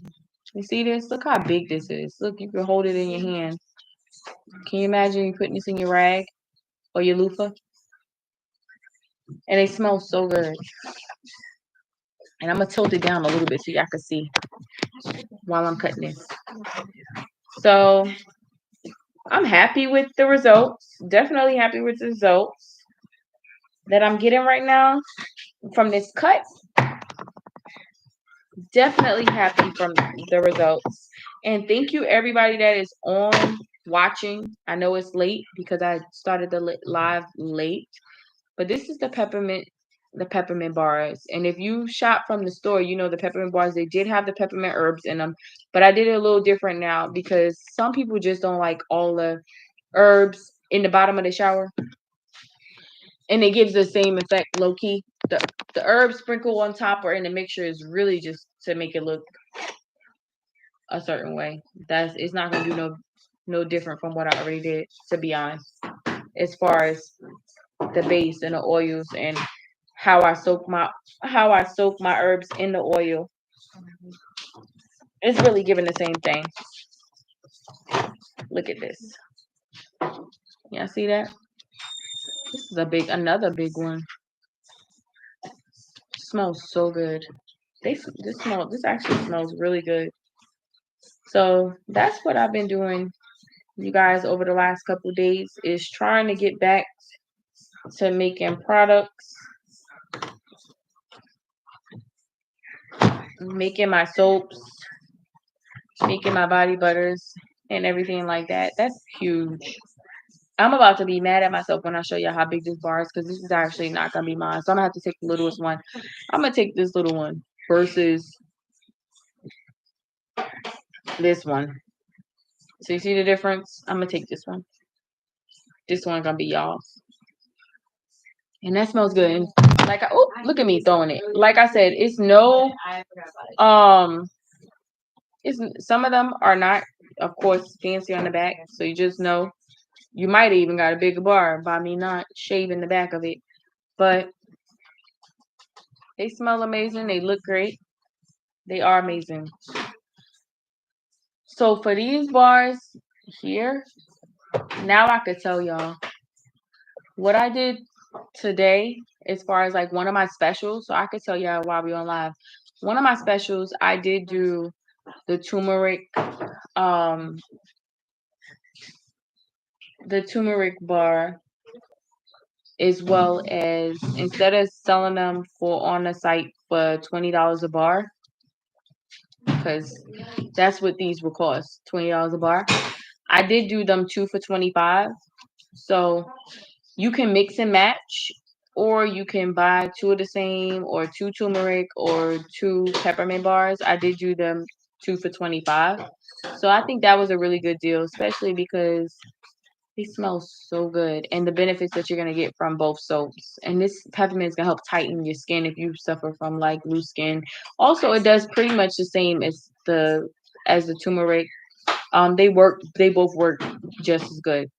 Speaker 1: You see this? Look how big this is. Look, you can hold it in your hand. Can you imagine you putting this in your rag or your loofah? And they smell so good. And I'm gonna tilt it down a little bit so y'all can see while I'm cutting this. So I'm happy with the results. Definitely happy with the results that I'm getting right now from this cut. Definitely happy from the results. And thank you everybody that is on watching. I know it's late because I started the live late, but this is the peppermint bars. And if you shop from the store, you know the peppermint bars, they did have the peppermint herbs in them, but I did it a little different now because some people just don't like all the herbs in the bottom of the shower, and it gives the same effect low key. The herbs sprinkled on top or in the mixture is really just to make it look a certain way. It's not gonna do no different from what I already did, to be honest. As far as the base and the oils and how I soak my herbs in the oil, it's really giving the same thing. Look at this. Y'all see that? This is another big one. Smells so good. This actually smells really good. So that's what I've been doing, you guys, over the last couple of days, is trying to get back to making products, making my soaps, making my body butters, and everything like that. That's huge. I'm about to be mad at myself when I show you how big this bar is, because this is actually not gonna be mine. So I'm gonna have to take the littlest one. I'm gonna take this little one versus this one. So you see the difference? I'm gonna take this one. This one gonna be y'all's. And that smells good. And look at me throwing it. Like I said, it's some of them are not, of course, fancy on the back. So you just know you might even got a bigger bar by me not shaving the back of it. But they smell amazing. They look great. They are amazing. So for these bars here, now I could tell y'all what I did today as far as like one of my specials. So I could tell y'all while we on live. One of my specials, I did do the turmeric bar, as well as instead of selling them for on the site for $20 a bar, because that's what these will cost, $20 a bar. I did do them 2 for $25. So you can mix and match, or you can buy 2 of the same, or 2 turmeric or 2 peppermint bars. I did do them 2 for $25. So I think that was a really good deal, especially because they smell so good, and the benefits that you're gonna get from both soaps. And this peppermint is gonna help tighten your skin if you suffer from like loose skin. Also, it does pretty much the same as the turmeric. They both work just as good.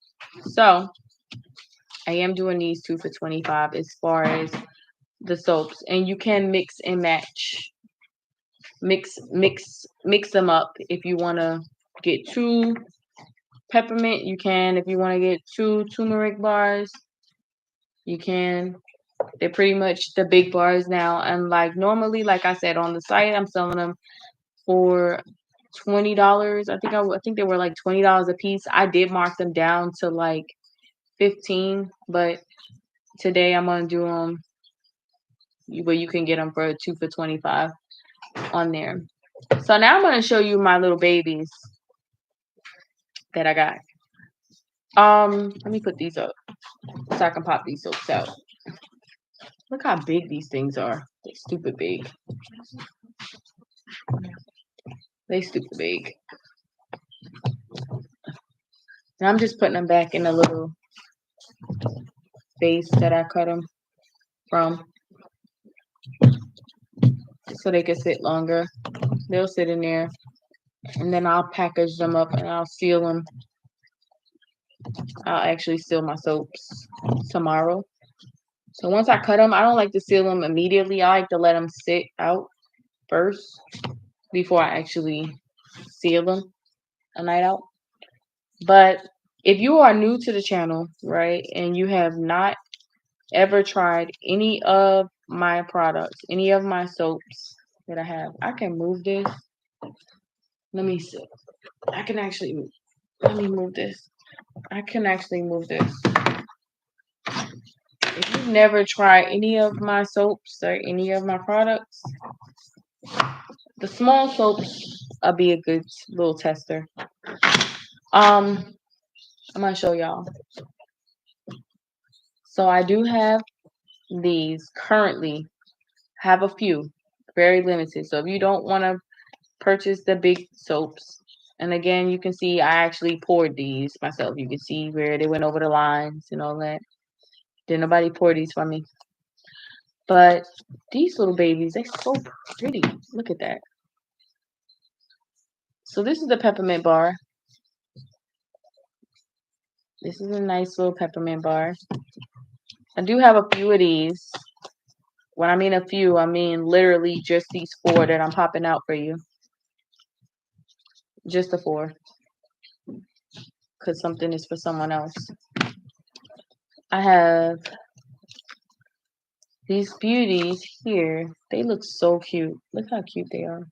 Speaker 1: So I am doing these 2 for $25 as far as the soaps, and you can mix and match. Mix them up if you want to get 2 peppermint, you can. If you want to get 2 turmeric bars, you can. They're pretty much the big bars now. And like normally, like I said, on the site, I'm selling them for $20. I think they were like $20 a piece. I did mark them down to like 15, but today I'm gonna do them where you can get them for 2 for $25 on there. So now I'm gonna show you my little babies that I got. Let me put these up so I can pop these soaps out. Look how big these things are. They're stupid big. They stupid big. And I'm just putting them back in a little base that I cut them from, so they can sit longer. They'll sit in there and then I'll package them up and I'll seal them. I'll actually seal my soaps tomorrow. So once I cut them, I don't like to seal them immediately. I like to let them sit out first before I actually seal them a night out. But if you are new to the channel, right, and you have not ever tried any of my products, any of my soaps that I have, I can move this. Let me see. I can actually move. Let me move this. I can actually move this. If you've never tried any of my soaps or any of my products, the small soaps will be a good little tester. I'm gonna show y'all. So I do have these currently. Have a few, very limited. So if you don't want to purchase the big soaps, and again, you can see I actually poured these myself. You can see where they went over the lines and all that. Didn't nobody pour these for me. But these little babies, they're so pretty. Look at that. So this is the peppermint bar. This is a nice little peppermint bar. I do have a few of these. When I mean a few, I mean literally just these 4 that I'm popping out for you. Just the 4. Because something is for someone else. I have these beauties here. They look so cute. Look how cute they are.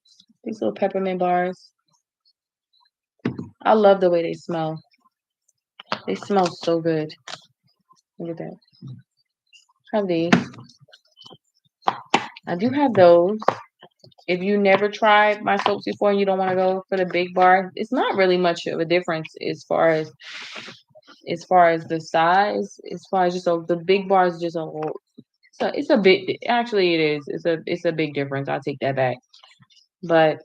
Speaker 1: These little peppermint bars. I love the way they smell. They smell so good. Look at that. I have these. I do have those. If you never tried my soaps before and you don't want to go for the big bar, it's not really much of a difference as far as the size. As far as just the big bar is just a little. So it's a bit. Actually, it is. It's a big difference. I'll take that back. But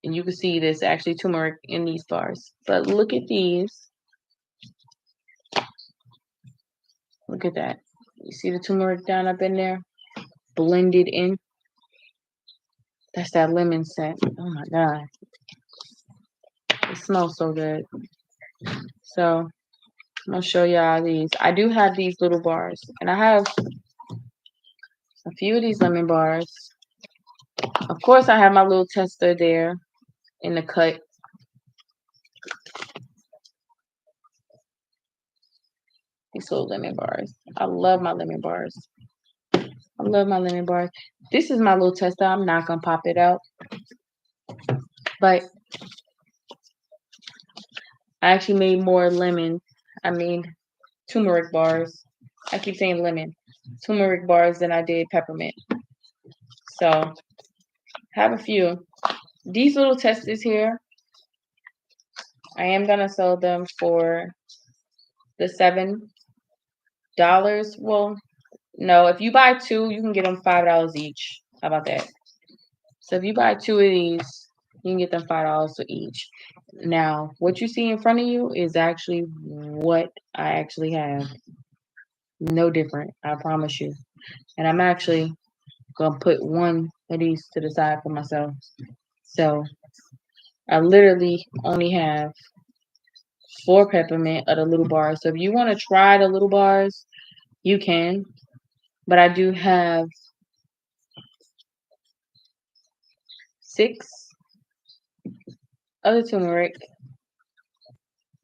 Speaker 1: and you can see there's actually turmeric in these bars. But look at these. Look at that. You see the turmeric down up in there? Blended in. That's that lemon scent. Oh my God. It smells so good. So I'm going to show y'all these. I do have these little bars. And I have a few of these lemon bars. Of course, I have my little tester there in the cut. These little lemon bars. I love my lemon bars. I love my lemon bars. This is my little tester. I'm not going to pop it out. But I actually made more turmeric bars. I keep saying lemon. Turmeric bars than I did peppermint. So, have a few. These little testers here, I am going to sell them for the $7. Well, no, if you buy 2, you can get them $5 each. How about that? So if you buy 2 of these, you can get them $5 for each. Now, what you see in front of you is actually what I actually have. No different, I promise you. And I'm actually gonna put one of these to the side for myself. So I literally only have 4 peppermint of the little bars. So if you want to try the little bars, you can. But I do have 6 of the turmeric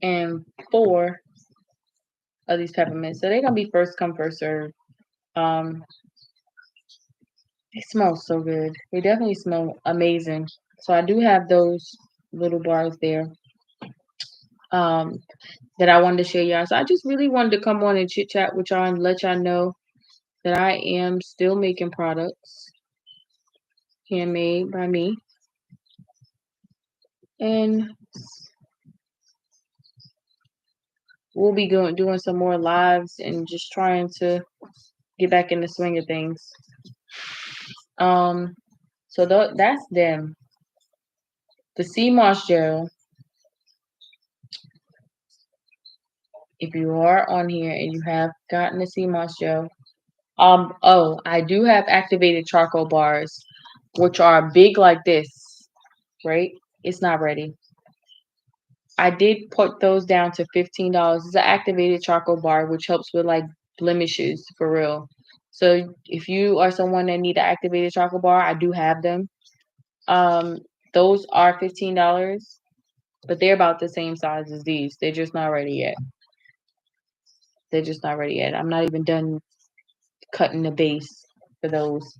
Speaker 1: and 4 of these peppermints. So they're gonna be first come, first serve. They smell so good. They definitely smell amazing. So I do have those little bars there. That I wanted to share y'all. So I just really wanted to come on and chit chat with y'all and let y'all know that I am still making products handmade by me. And we'll be doing some more lives and just trying to get back in the swing of things. So that's them. The sea moss gel. If you are on here and you have gotten the sea moss gel, I do have activated charcoal bars, which are big like this, right? It's not ready. I did put those down to $15. It's an activated charcoal bar, which helps with like blemishes for real. So if you are someone that need an activated charcoal bar, I do have them. Those are $15, but they're about the same size as these. They're just not ready yet. They're just not ready yet. I'm not even done cutting the base for those.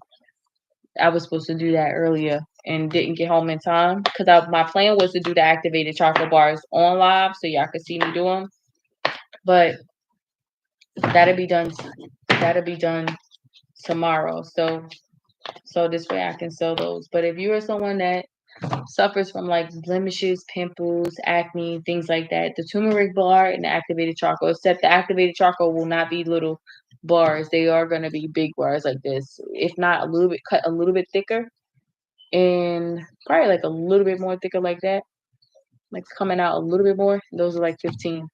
Speaker 1: I was supposed to do that earlier and didn't get home in time because my plan was to do the activated chocolate bars on live so y'all could see me do them. But that'll be done. That'll be done tomorrow. So this way I can sell those. But if you are someone that suffers from like blemishes, pimples, acne, things like that, the turmeric bar and the activated charcoal, except the activated charcoal will not be little bars. They are going to be big bars like this. If not a little bit, cut a little bit thicker and probably like a little bit more thicker like that. Like coming out a little bit more. Those are like $15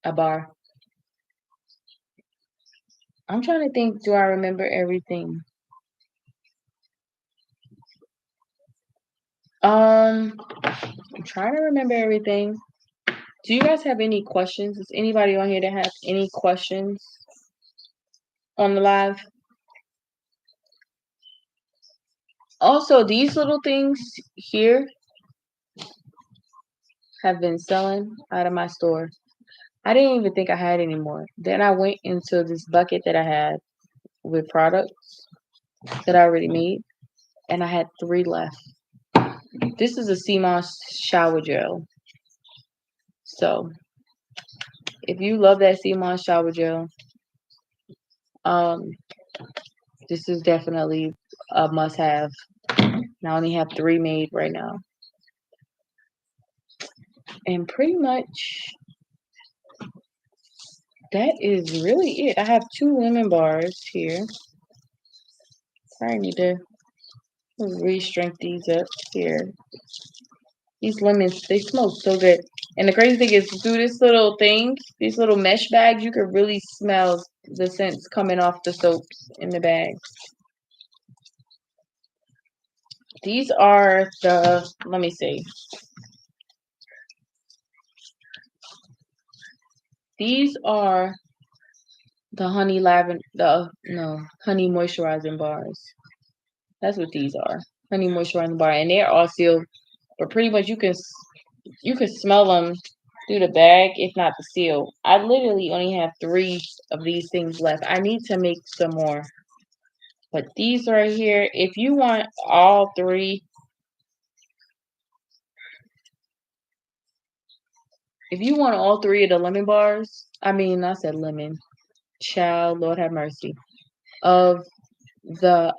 Speaker 1: a bar. I'm trying to think, do I remember everything? I'm trying to remember everything. Do you guys have any questions? Is anybody on here that have any questions on the live? Also, these little things here have been selling out of my store. I didn't even think I had any more. Then I went into this bucket that I had with products that I already made, and I had 3 left. This is a sea moss shower gel. So, if you love that sea moss shower gel, this is definitely a must-have. I only have 3 made right now. And pretty much that is really it. I have 2 lemon bars here. I need to re-strength these up here. These lemons, they smell so good. And the crazy thing is, through this little thing, these little mesh bags, you can really smell the scents coming off the soaps in the bag. These are the, let me see. These are the honey honey moisturizing bars. That's what these are. Honey moisturizing bar, and they're all sealed. But pretty much you can smell them through the bag, if not the seal. I literally only have 3 of these things left. I need to make some more. But these right here, if you want all 3, if you want all 3 of the lemon bars, I said lemon, child, Lord have mercy, of the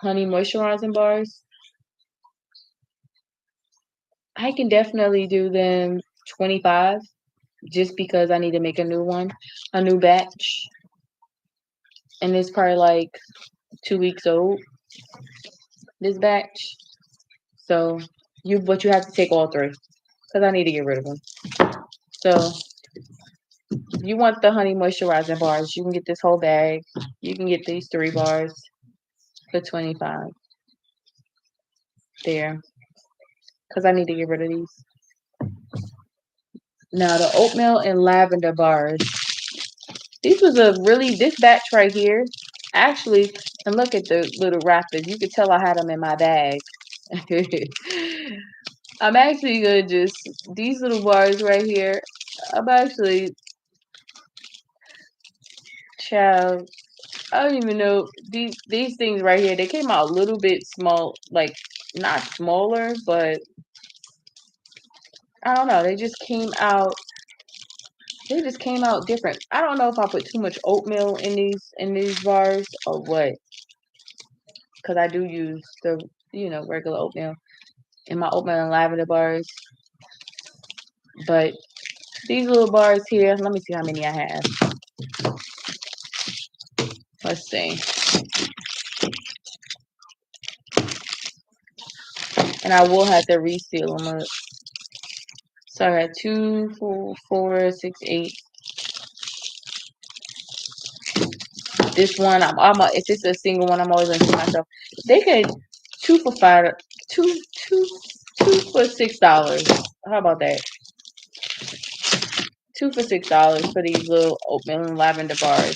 Speaker 1: honey moisturizing bars, I can definitely do them 25 just because I need to make a new batch. And it's probably like 2 weeks old, this batch. So but you have to take all 3 because I need to get rid of them. So if you want the honey moisturizing bars, you can get this whole bag. You can get these 3 bars for 25 there because I need to get rid of these. Now the oatmeal and lavender bars. This batch right here, actually, and look at the little wrappers. You could tell I had them in my bag. I'm actually gonna these little bars right here, I'm actually, child, I don't even know, these things right here, they came out a little bit small, like, not smaller, but I don't know, they just came out different. I don't know if I put too much oatmeal in these bars or what, because I do use the, regular oatmeal in my oatmeal and lavender bars. But these little bars here, let me see how many I have. Let's see. And I will have to reseal them up. So I got 2, 4, 4, 6, 8. This one, if it's a single one, I'm always gonna see myself. two for five, two, two, two for $6. How about that? Two for $6 for these little oatmeal and lavender bars.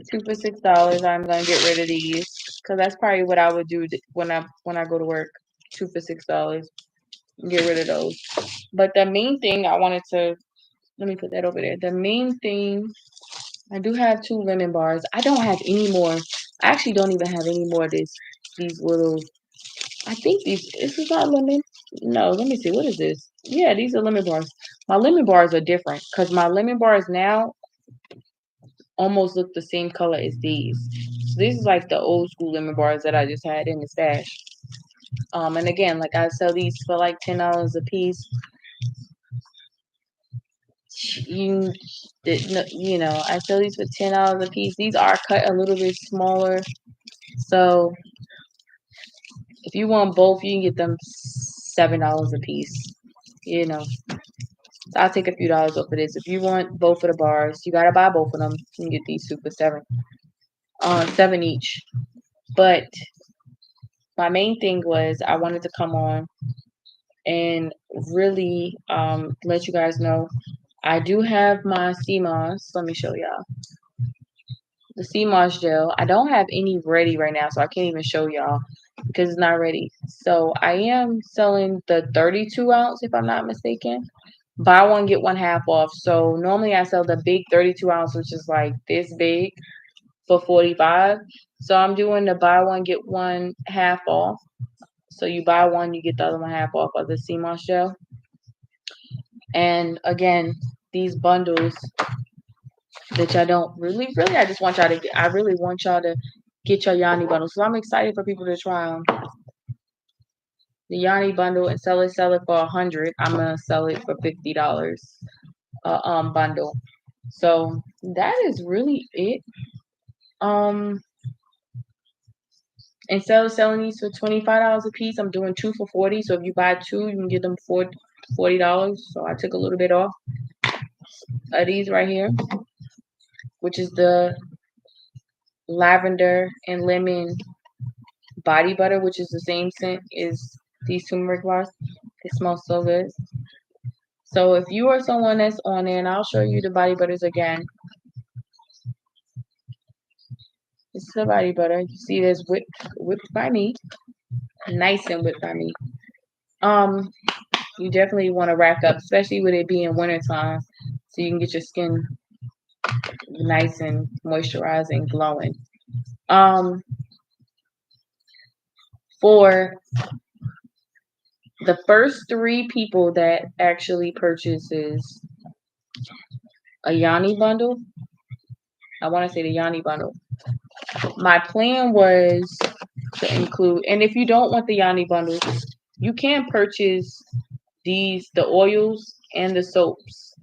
Speaker 1: Two for $6. I'm gonna get rid of these because that's probably what I would do when I go to work. Two for $6. Get rid of those. But the main thing I wanted to let me put that over there. The main thing I do have two lemon bars. I don't have any more. I actually don't even have any more of these little. I think this is not lemon. No, let me see. What is this? Yeah, these are lemon bars. My lemon bars are different because my lemon bars now almost look the same color as these. So this is like the old school lemon bars that I just had in the stash. And again, like I sell these for like $10 a piece. You, I sell these for $10 a piece. These are cut a little bit smaller, so if you want both, you can get them $7 a piece. You know, so I'll take a few dollars off of this. If you want both of the bars, you gotta buy both of them. You can get these two for seven each. But my main thing was I wanted to come on and really let you guys know I do have my sea moss. Let me show y'all the sea moss gel. I don't have any ready right now, so I can't even show y'all because it's not ready. So I am selling the 32 ounce, if I'm not mistaken. Buy one get one half off. So normally I sell the big 32 ounce, which is like this big, for 45. So I'm doing the buy one get one half off. So you buy one, you get the other one half off of the sea moss gel. And again, these bundles that y'all don't really, I just want y'all to get. I really want y'all to get your Yanni bundle. So I'm excited for people to try them. The Yanni bundle and sell it for $100. I'm gonna sell it for $50 bundle. So that is really it. Instead of selling these for $25 a piece, I'm doing two for $40. So if you buy two, you can get them for $40. So I took a little bit off of these right here, which is the lavender and lemon body butter, which is the same scent as these turmeric bars. It smells so good. So if you are someone that's on there, and I'll show you the body butters again. This is the body butter. You see this whipped by me. Nice and whipped by me. You definitely want to rack up, especially with it being wintertime, so you can get your skin nice and moisturized and glowing. For the first 3 people that actually purchases a Yanni bundle, I want to say the Yanni bundle. My plan was to include, and if you don't want the Yanni bundle, you can purchase the oils and the soaps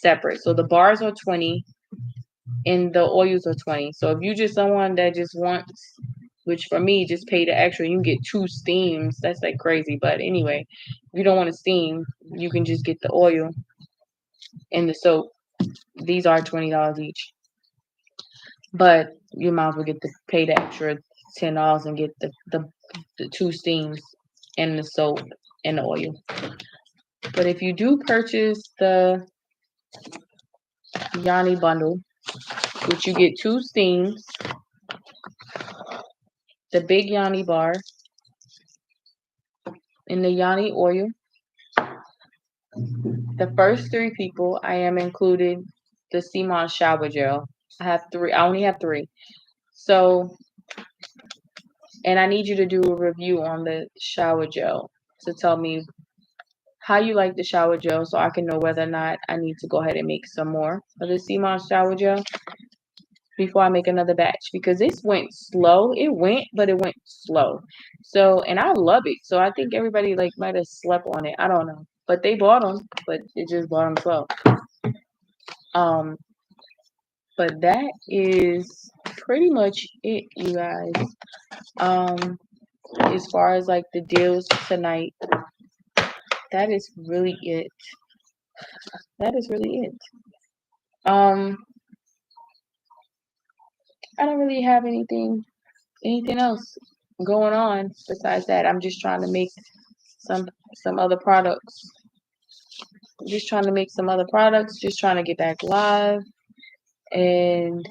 Speaker 1: separate. So the bars are 20 and the oils are 20. So if you just someone that just wants, which for me, just pay the extra, you can get 2 steams. That's like crazy. But anyway, if you don't want to steam, you can just get the oil and the soap. These are $20 each. But you might as well pay the extra $10 and get the 2 steams and the soap and the oil. But if you do purchase the Yanni bundle, which you get 2 steams, the big Yanni bar, and the Yanni oil, the first 3 people I am including the sea moss shower gel. I only have 3. So, and I need you to do a review on the shower gel to tell me how you like the shower gel so I can know whether or not I need to go ahead and make some more of the sea moss shower gel before I make another batch, because this went slow. But it went slow. So, and I love it. So I think everybody might have slept on it. I don't know, but they bought them, but it just bought them slow. But that is pretty much it, you guys. As far as the deals tonight, that is really it. That is really it. I don't really have anything else. going on besides that. I'm just trying to make some some other products. Just trying to make some other products. Just trying to get back live and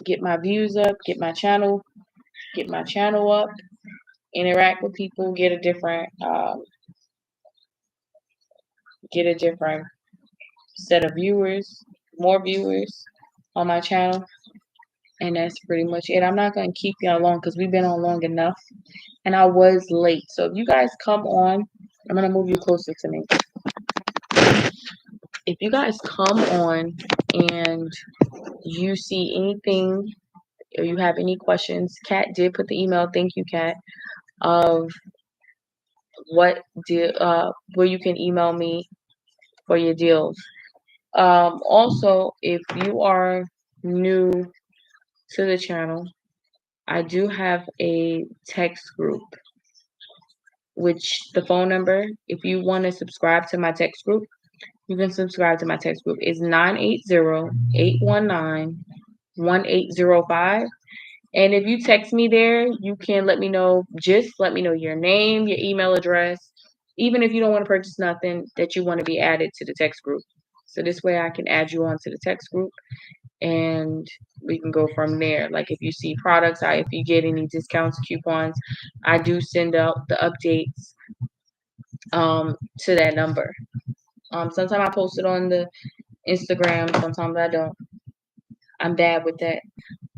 Speaker 1: get my views up, get my channel up, interact with people, get a different set of viewers, more viewers on my channel. And that's pretty much it. I'm not going to keep y'all long because we've been on long enough. And I was late. So if you guys come on, I'm going to move you closer to me. If you guys come on and you see anything or you have any questions, Kat did put the email, thank you, Kat, of where you can email me for your deals. Also, if you are new to the channel, I do have a text group, which the phone number, if you want to subscribe to my text group, you can subscribe to my text group. It's 980-819-1805. And if you text me there, you can let me know your name, your email address, even if you don't want to purchase nothing, that you want to be added to the text group. So this way I can add you onto the text group and we can go from there. Like if you see products, if you get any discounts, coupons, I do send out the updates to that number. Sometimes I post it on the Instagram, sometimes I don't. I'm bad with that.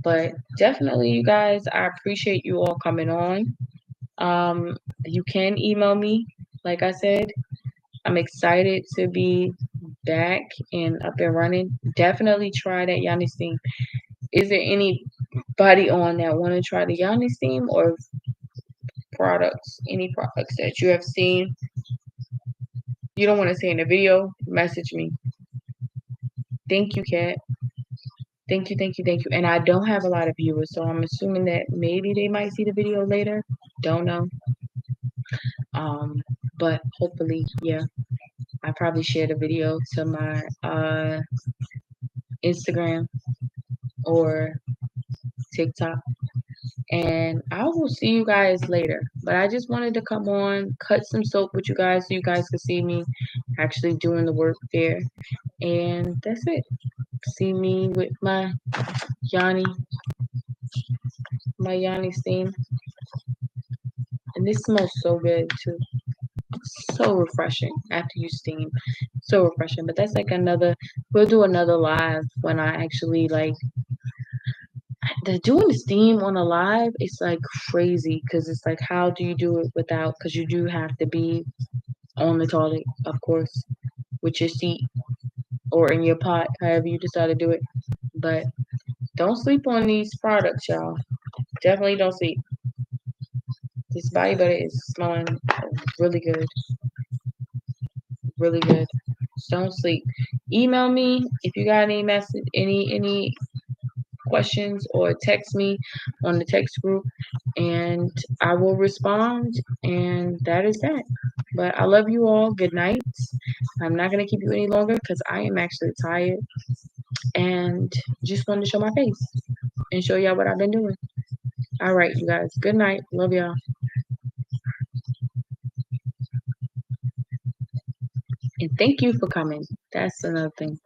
Speaker 1: But definitely, you guys, I appreciate you all coming on. You can email me, like I said. I'm excited to be back and up and running. Definitely try that Yanni Steam. Is there anybody on that want to try the Yanni Steam or products? Any products that you have seen? You don't want to say in the video? Message me. Thank you, Kat. Thank you, thank you, thank you. And I don't have a lot of viewers, so I'm assuming that maybe they might see the video later. Don't know. But hopefully, yeah. I probably shared a video to my Instagram or TikTok. And I will see you guys later. But I just wanted to come on, cut some soap with you guys so you guys could see me actually doing the work there. And that's it. See me with my Yanni steam. And this smells so good too. So refreshing after you steam. So refreshing. But that's like we'll do another live when I actually doing the steam on a live. It's like crazy because it's like, how do you do it without, because you do have to be on the toilet, of course, with your seat or in your pot, however you decide to do it. But don't sleep on these products, y'all. Definitely don't sleep. This body butter is smelling really good. Really good. Don't sleep. Email me if you got any message, any questions, or text me on the text group and I will respond. And that is that. But I love you all. Good night. I'm not going to keep you any longer because I am actually tired and just wanted to show my face and show y'all what I've been doing. All right, you guys. Good night. Love y'all. And thank you for coming. That's another thing.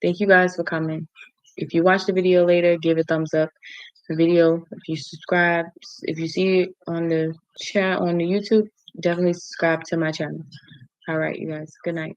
Speaker 1: Thank you guys for coming. If you watch the video later, give a thumbs up. The video, if you subscribe, if you see it on the channel on the YouTube, definitely subscribe to my channel. All right, you guys. Good night.